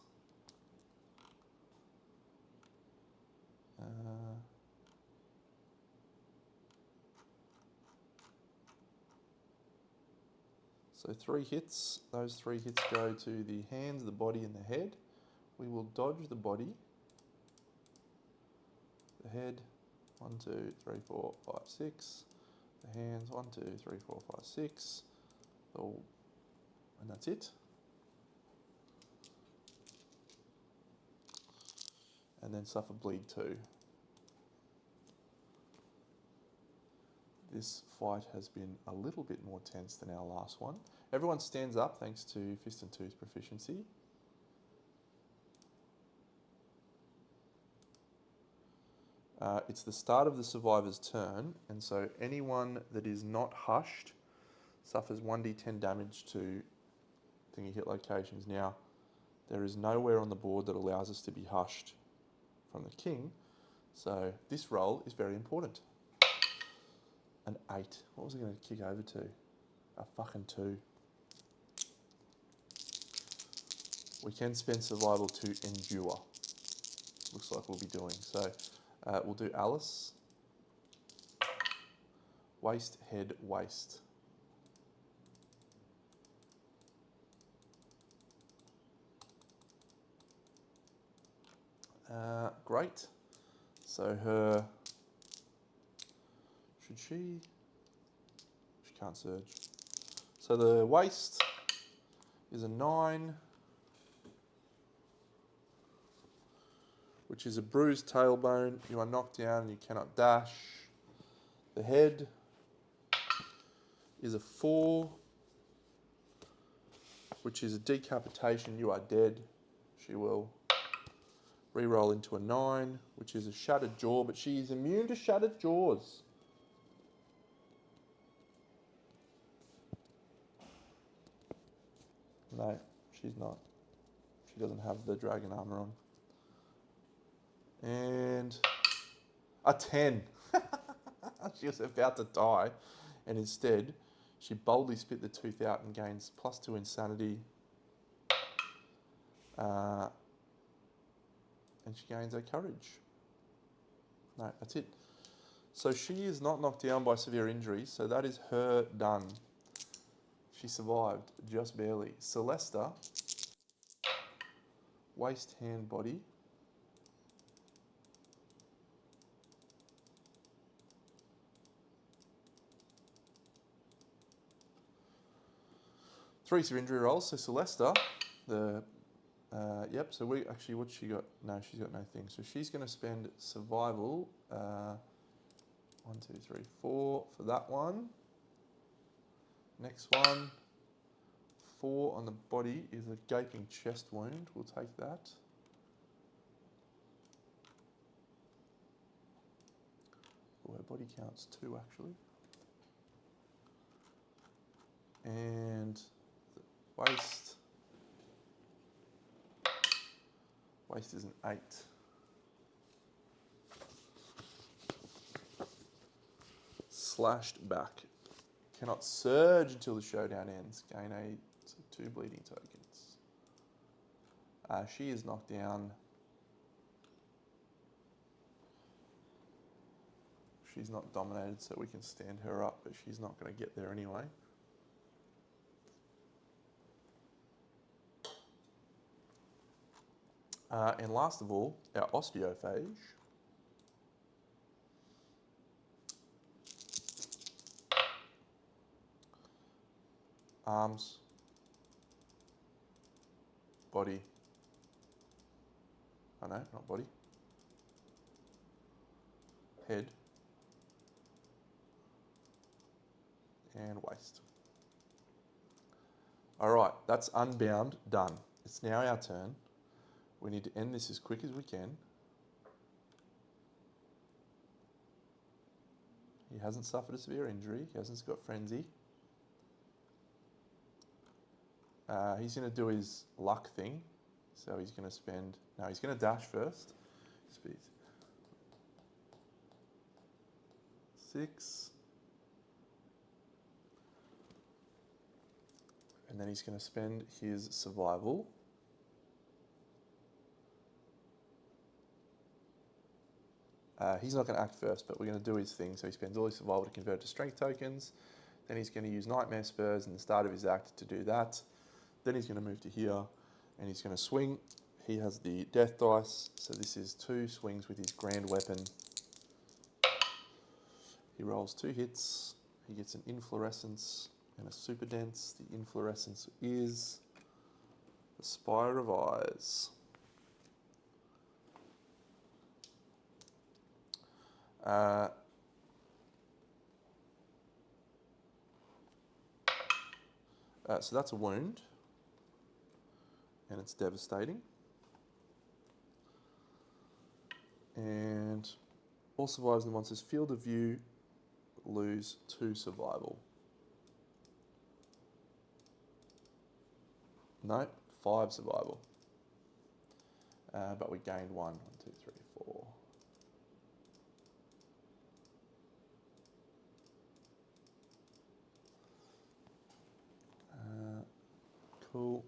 So 3 hits. Those 3 hits go to the hands, the body, and the head. We will dodge the body. The head, 1, 2, 3, 4, 5, 6. The hands, 1, 2, 3, 4, 5, 6. Oh, and that's it. And then suffer bleed 2. This fight has been a little bit more tense than our last one. Everyone stands up thanks to Fist and Two's proficiency. It's the start of the survivor's turn, and so anyone that is not hushed suffers 1d10 damage to thingy hit locations. Now, there is nowhere on the board that allows us to be hushed from the king, so this roll is very important. An 8. What was I going to kick over to? A fucking 2. We can spend survival to endure. Looks like we'll be doing. So we'll do Alice. Waste, head, waste. Great. So her... Should she... She can't surge. So the waste is a 9, which is a bruised tailbone. You are knocked down and you cannot dash. The head is a 4, which is a decapitation. You are dead. She will re-roll into a 9, which is a shattered jaw, but she is immune to shattered jaws. No, she's not. She doesn't have the dragon armor on. And a 10. She was about to die, and instead she boldly spit the tooth out and gains +2 insanity. And she gains a courage. No, that's it. So she is not knocked down by severe injury, so that is her done. She survived, just barely. Celesta, waist, hand, body. Three severe injury rolls. So Celesta, yep. So we actually, what's she got? No, she's got no thing. So she's going to spend survival. 1, 2, 3, 4 for that one. Next one. 4 on the body is a gaping chest wound. We'll take that. Oh, her body counts 2 actually. And the waist. Waist is an 8. Slashed back. Cannot surge until the showdown ends. Gain 2 bleeding tokens. She is knocked down. She's not dominated, so we can stand her up, but she's not going to get there anyway. And last of all, our osteophage. Arms, body. Oh no, not body. Head. And waist. All right, that's unbound, done. It's now our turn. We need to end this as quick as we can. He hasn't suffered a severe injury. He hasn't got frenzy. He's going to do his luck thing. So he's going to spend... No, he's going to dash first. Speed. 6. And then he's going to spend his survival. He's not going to act first, but we're going to do his thing. So he spends all his survival to convert to strength tokens. Then he's going to use Nightmare Spurs in the start of his act to do that. Then he's going to move to here, and he's going to swing. He has the death dice, so this is 2 swings with his grand weapon. He rolls 2 hits. He gets an inflorescence and a super dense. The inflorescence is the Spire of Eyes. So that's a wound, and it's devastating. And all survivors in the monster's field of view lose 2 survival. No, 5 survival. But we gained 1, 2, 3, 4. Cool.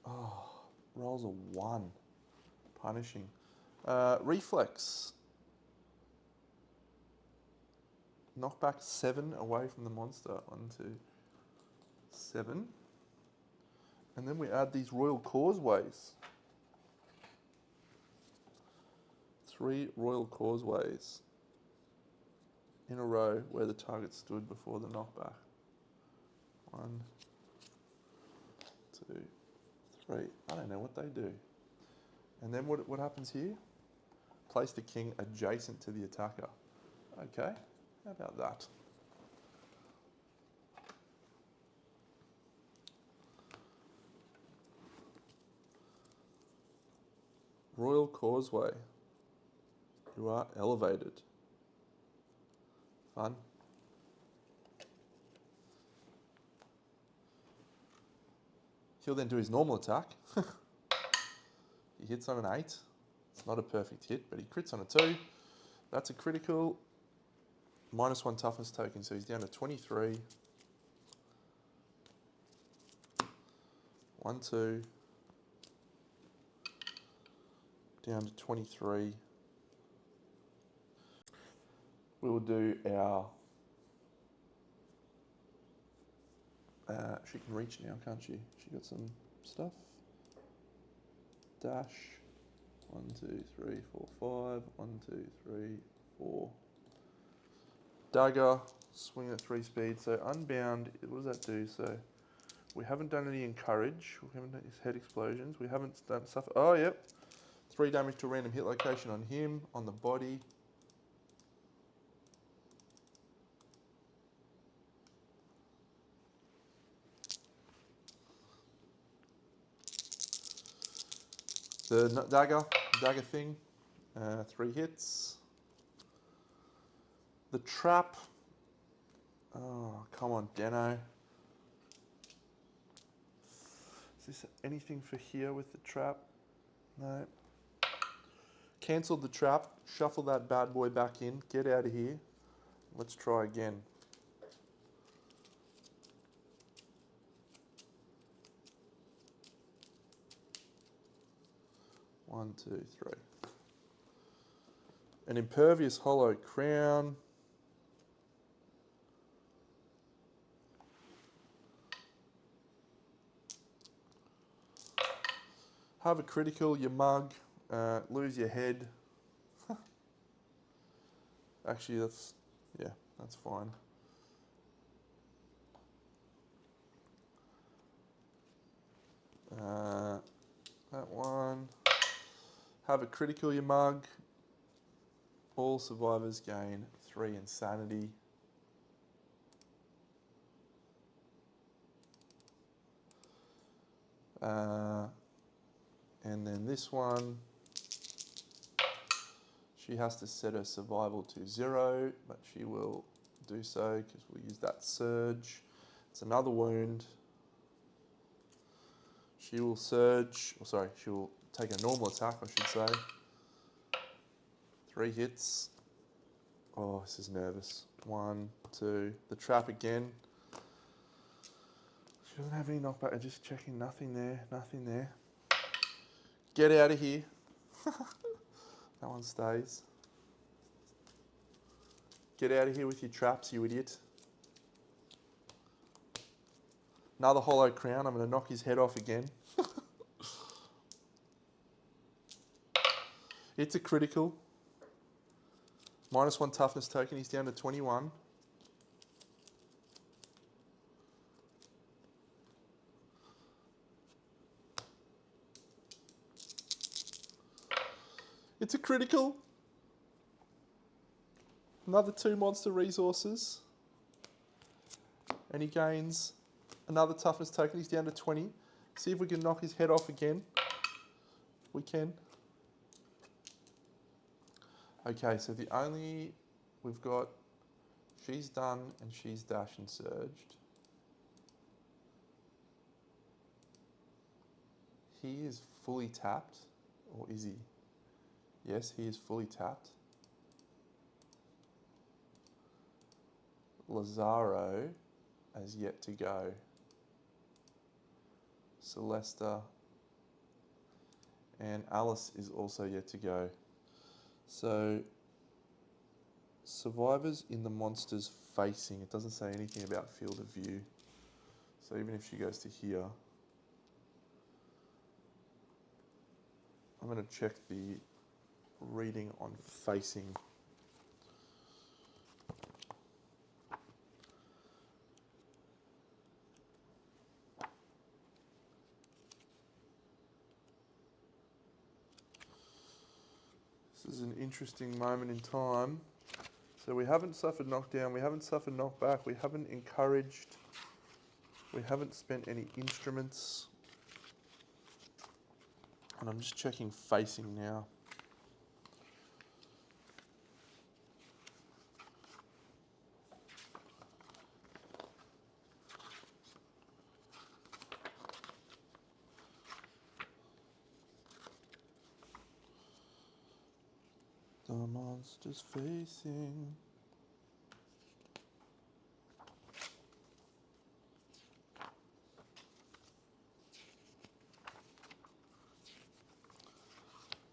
Oh, rolls a 1. Punishing. Reflex. Knock back 7 away from the monster. 1, 2, 7. And then we add these royal causeways. 3 royal causeways in a row where the target stood before the knockback. 1, 2, 3. I don't know what they do. And then what happens here? Place the king adjacent to the attacker. Okay, how about that? Royal Causeway. You are elevated. Fun. He'll then do his normal attack. He hits on an 8. It's not a perfect hit, but he crits on a 2. That's a critical. -1 toughness token, so he's down to 23. 1, 2. Down to 23. We will do our... she can reach now, can't she? She got some stuff. Dash. 1, 2, 3, 4, 5. 1, 2, 3, 4. Dagger. Swing at 3 speed. So unbound. What does that do? So we haven't done any encourage. We haven't done his head explosions. We haven't done stuff. Oh, yep. 3 damage to a random hit location on him, on the body. The dagger thing, 3 hits. The trap. Oh, come on, Deno. Is this anything for here with the trap? No. Cancelled the trap. Shuffle that bad boy back in. Get out of here. Let's try again. One, 2, 3. An impervious hollow crown. Have a critical, you mug. Lose your head. Actually, that's fine. That one. Have a critical, you mug. All survivors gain 3 insanity. And then this one, she has to set her survival to 0, but she will do so because we'll use that surge. It's another wound. She will surge, she will take a normal attack, I should say. 3 hits. Oh, this is nervous. 1, 2, the trap again. She doesn't have any knockback, I'm just checking, nothing there, nothing there. Get out of here. That one stays. Get out of here with your traps, you idiot. Another hollow crown, I'm going to knock his head off again. It's a critical. -1 toughness token, he's down to 21. It's a critical. Another 2 monster resources. And he gains another toughness token. He's down to 20. See if we can knock his head off again. We can. Okay, so we've got, she's done and she's dash and surged. He is fully tapped, or is he? Yes, he is fully tapped. Lazaro has yet to go. Celesta and Alice is also yet to go. So, survivors in the monsters facing. It doesn't say anything about field of view. So even if she goes to here, I'm going to check the reading on facing. This is an interesting moment in time. So we haven't suffered knockdown, we haven't suffered knockback, we haven't encouraged, we haven't spent any instruments. And I'm just checking facing now. The monster's facing.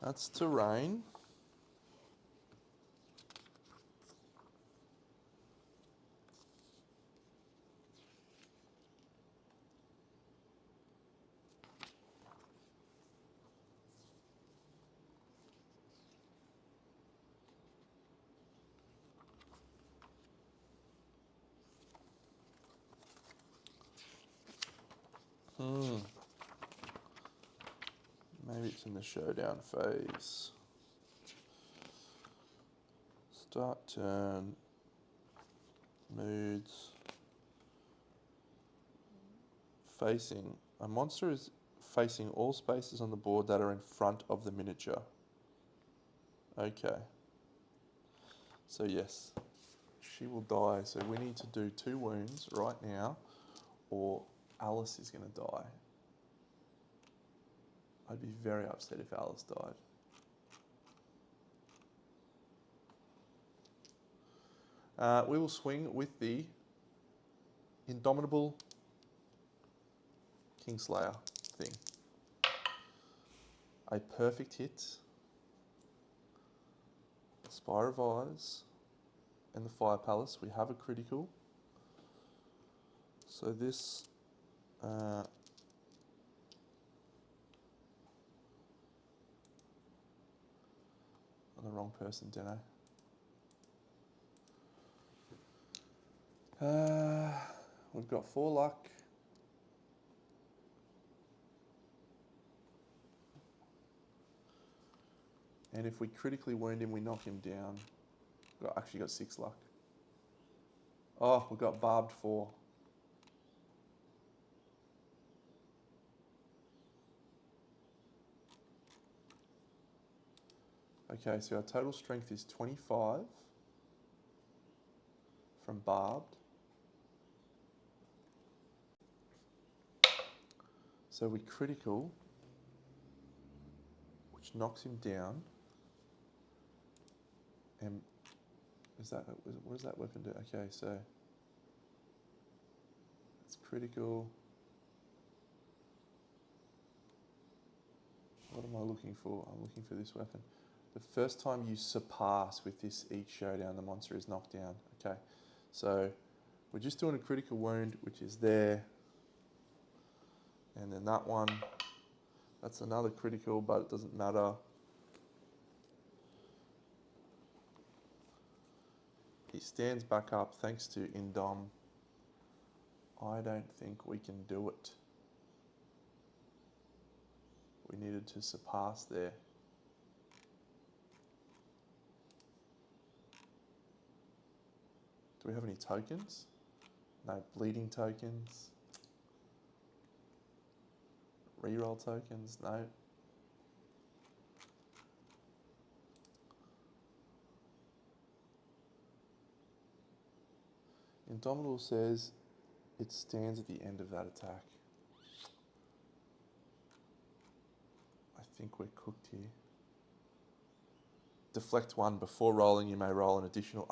That's terrain. Maybe it's in the showdown phase. Start turn. Moods. Facing. A monster is facing all spaces on the board that are in front of the miniature. Okay. So yes, she will die. So we need to do 2 wounds right now, or Alice is going to die. I'd be very upset if Alice died. We will swing with the Indomitable Kingslayer thing. A perfect hit. Spire of Eyes and the Fire Palace. We have a critical. So this... on the wrong person, didn't I? We've got 4 luck. And if we critically wound him, we knock him down. Actually got 6 luck. Oh, we've got barbed 4. Okay, so our total strength is 25 from barbed. So we critical, which knocks him down. And what does that weapon do? Okay, so it's critical. What am I looking for? I'm looking for this weapon. The first time you surpass with this each showdown, the monster is knocked down. Okay, so we're just doing a critical wound, which is there. And then that one, that's another critical, but it doesn't matter. He stands back up thanks to Indom. I don't think we can do it. We needed to surpass there. we have any tokens? No bleeding tokens. Reroll tokens, no. Indomitable says it stands at the end of that attack. I think we're cooked here. Deflect one. Before rolling, you may roll an additional...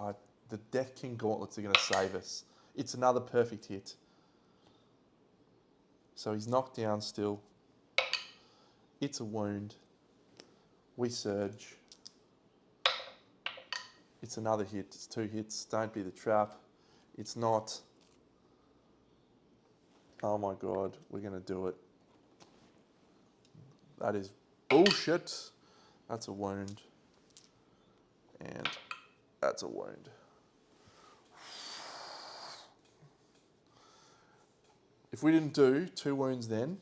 the Death King Gauntlets are going to save us. It's another perfect hit. So he's knocked down still. It's a wound. We surge. It's another hit. It's 2 hits. Don't be the trap. It's not. Oh my God, we're going to do it. That is bullshit. That's a wound. And that's a wound. If we didn't do 2 wounds then,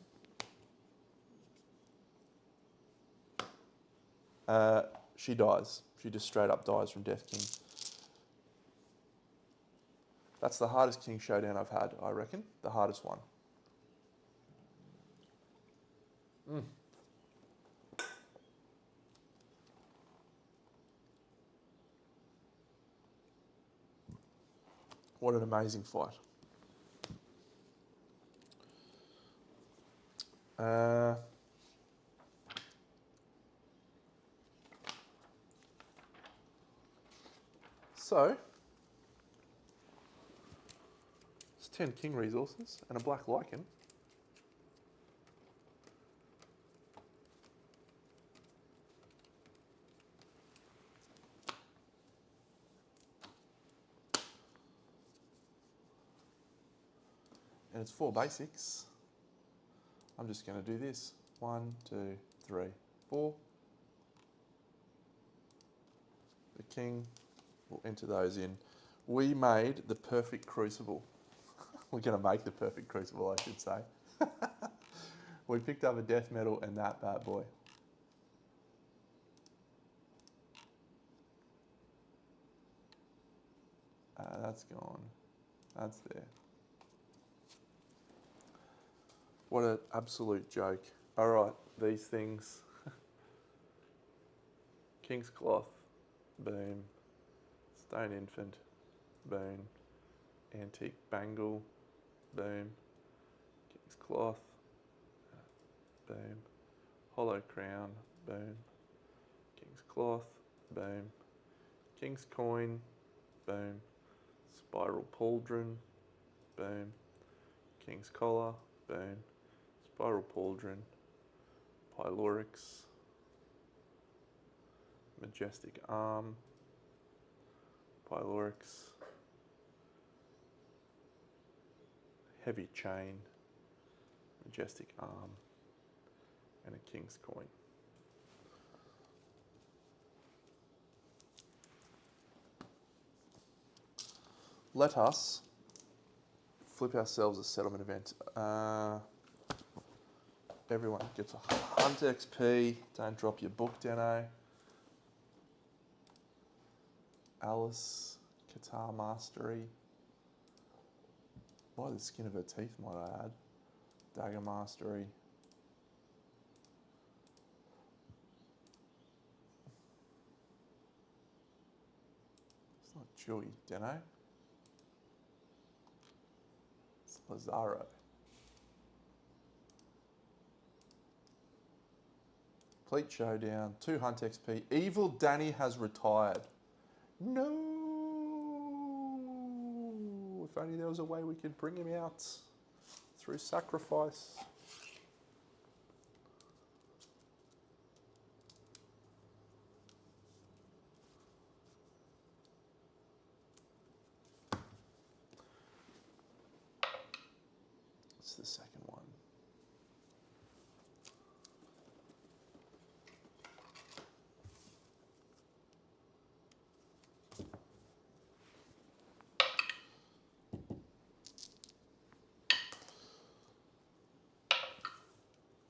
she dies. She just straight up dies from Death King. That's the hardest King Showdown I've had, I reckon. The hardest one. What an amazing fight. So, it's 10 King resources and a black lichen. And it's 4 basics. I'm just going to do this. 1, 2, 3, 4. The king, we'll enter those in. We made the perfect crucible. We're going to make the perfect crucible, I should say. We picked up a death metal and that bad boy. That's gone. That's there. What an absolute joke. All right, these things. King's Cloth, boom. Stone Infant, boom. Antique Bangle, boom. King's Cloth, boom. Hollow Crown, boom. King's Cloth, boom. King's Coin, boom. Spiral Pauldron, boom. King's Collar, boom. Spiral Pauldron, Pylorix, Majestic Arm, Pylorix, Heavy Chain, Majestic Arm, and a King's Coin. Let us flip ourselves a settlement event. Everyone gets a Hunt XP. Don't drop your book, Deno. Alice, Guitar Mastery. By the skin of her teeth, might I add. Dagger Mastery. It's not Chewy, Deno. It's Lazaro. Complete Showdown, 2 Hunt XP. Evil Danny has retired. No! If only there was a way we could bring him out through sacrifice. It's the second one.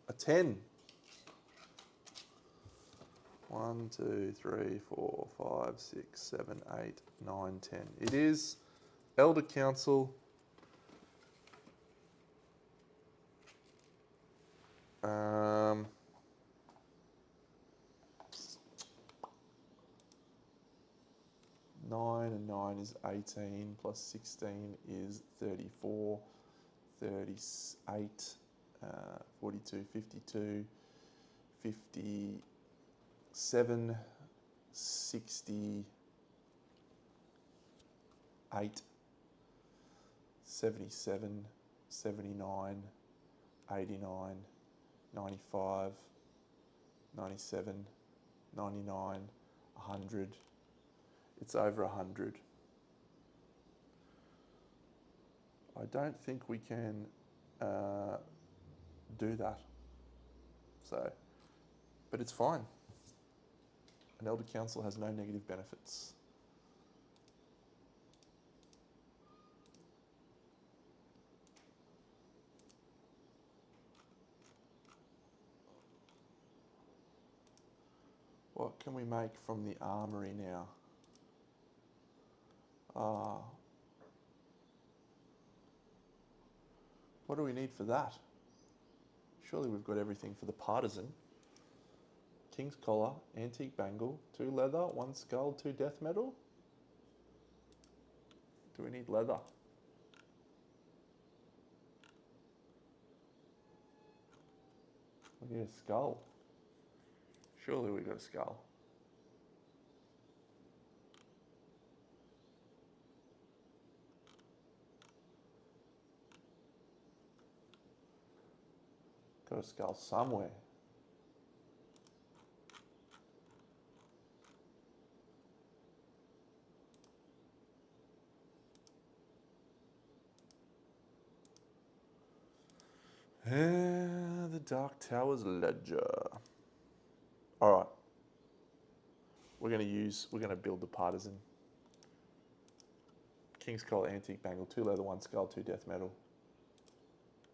A 10. 1, 2, 3, 4, 5, 6, 7, 8, 9, 10. It is Elder Council. 9 and 9 is 18, plus 16 is 34, 38, 42, 52, 57, 68, 77, 79, 89, 95, 97, 99, 100. It's over 100. I don't think we can do that. So, but it's fine. An elder council has no negative benefits. What can we make from the armory now? What do we need for that? Surely we've got everything for the partisan. King's collar, antique bangle, 2 leather, 1 skull, 2 death metal. Do we need leather? We need a skull. Surely we've got a skull. Got a skull somewhere. The Dark Towers Ledger. All right. We're gonna build the partisan. King's Collar, antique bangle, 2 leather, 1 skull, 2 death metal.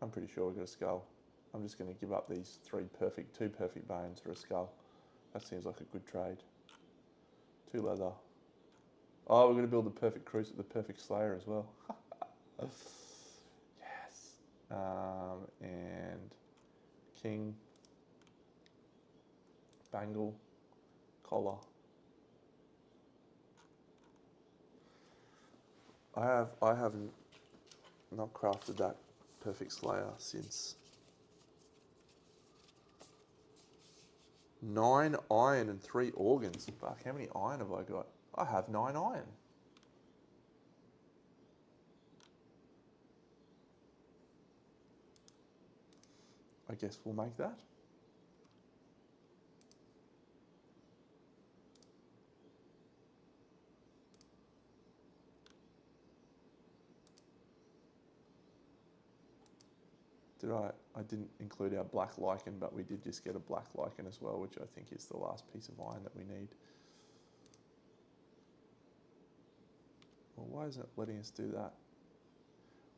I'm pretty sure we've got a skull. I'm just gonna give up these 2 perfect bones for a skull. That seems like a good trade. 2 leather. Oh, we're gonna build the perfect Slayer as well. Yes. And King, bangle, collar. I haven't not crafted that perfect Slayer since 9 iron and 3 organs. Fuck, how many iron have I got? I have 9 iron. I guess we'll make that. I didn't include our black lichen, but we did just get a black lichen as well, which I think is the last piece of iron that we need. Well, why isn't it letting us do that?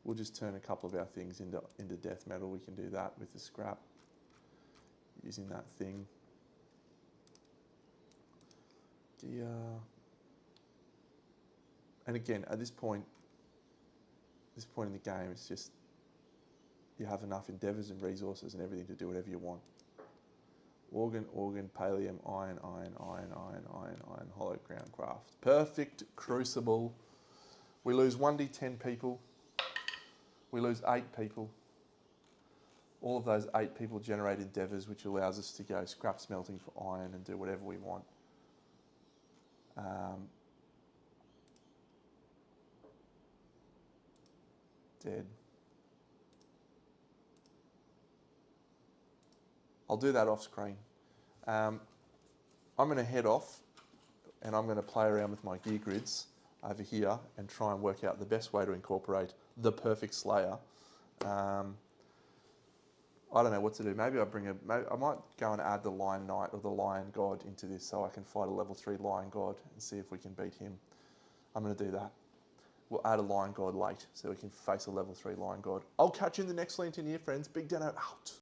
We'll just turn a couple of our things into death metal. We can do that with the scrap, using that thing. And again, at this point in the game, it's just you have enough endeavours and resources and everything to do whatever you want. Organ, pallium, iron, hollow crown craft. Perfect crucible. We lose 1d10 people. We lose 8 people. All of those 8 people generate endeavours, which allows us to go scrap smelting for iron and do whatever we want. Dead. I'll do that off screen. I'm going to head off and I'm going to play around with my gear grids over here and try and work out the best way to incorporate the perfect Slayer. I don't know what to do. Maybe I might go and add the Lion Knight or the Lion God into this so I can fight a level 3 Lion God and see if we can beat him. I'm going to do that. We'll add a Lion God late so we can face a level 3 Lion God. I'll catch you in the next Lantern here, friends. Big Dano out.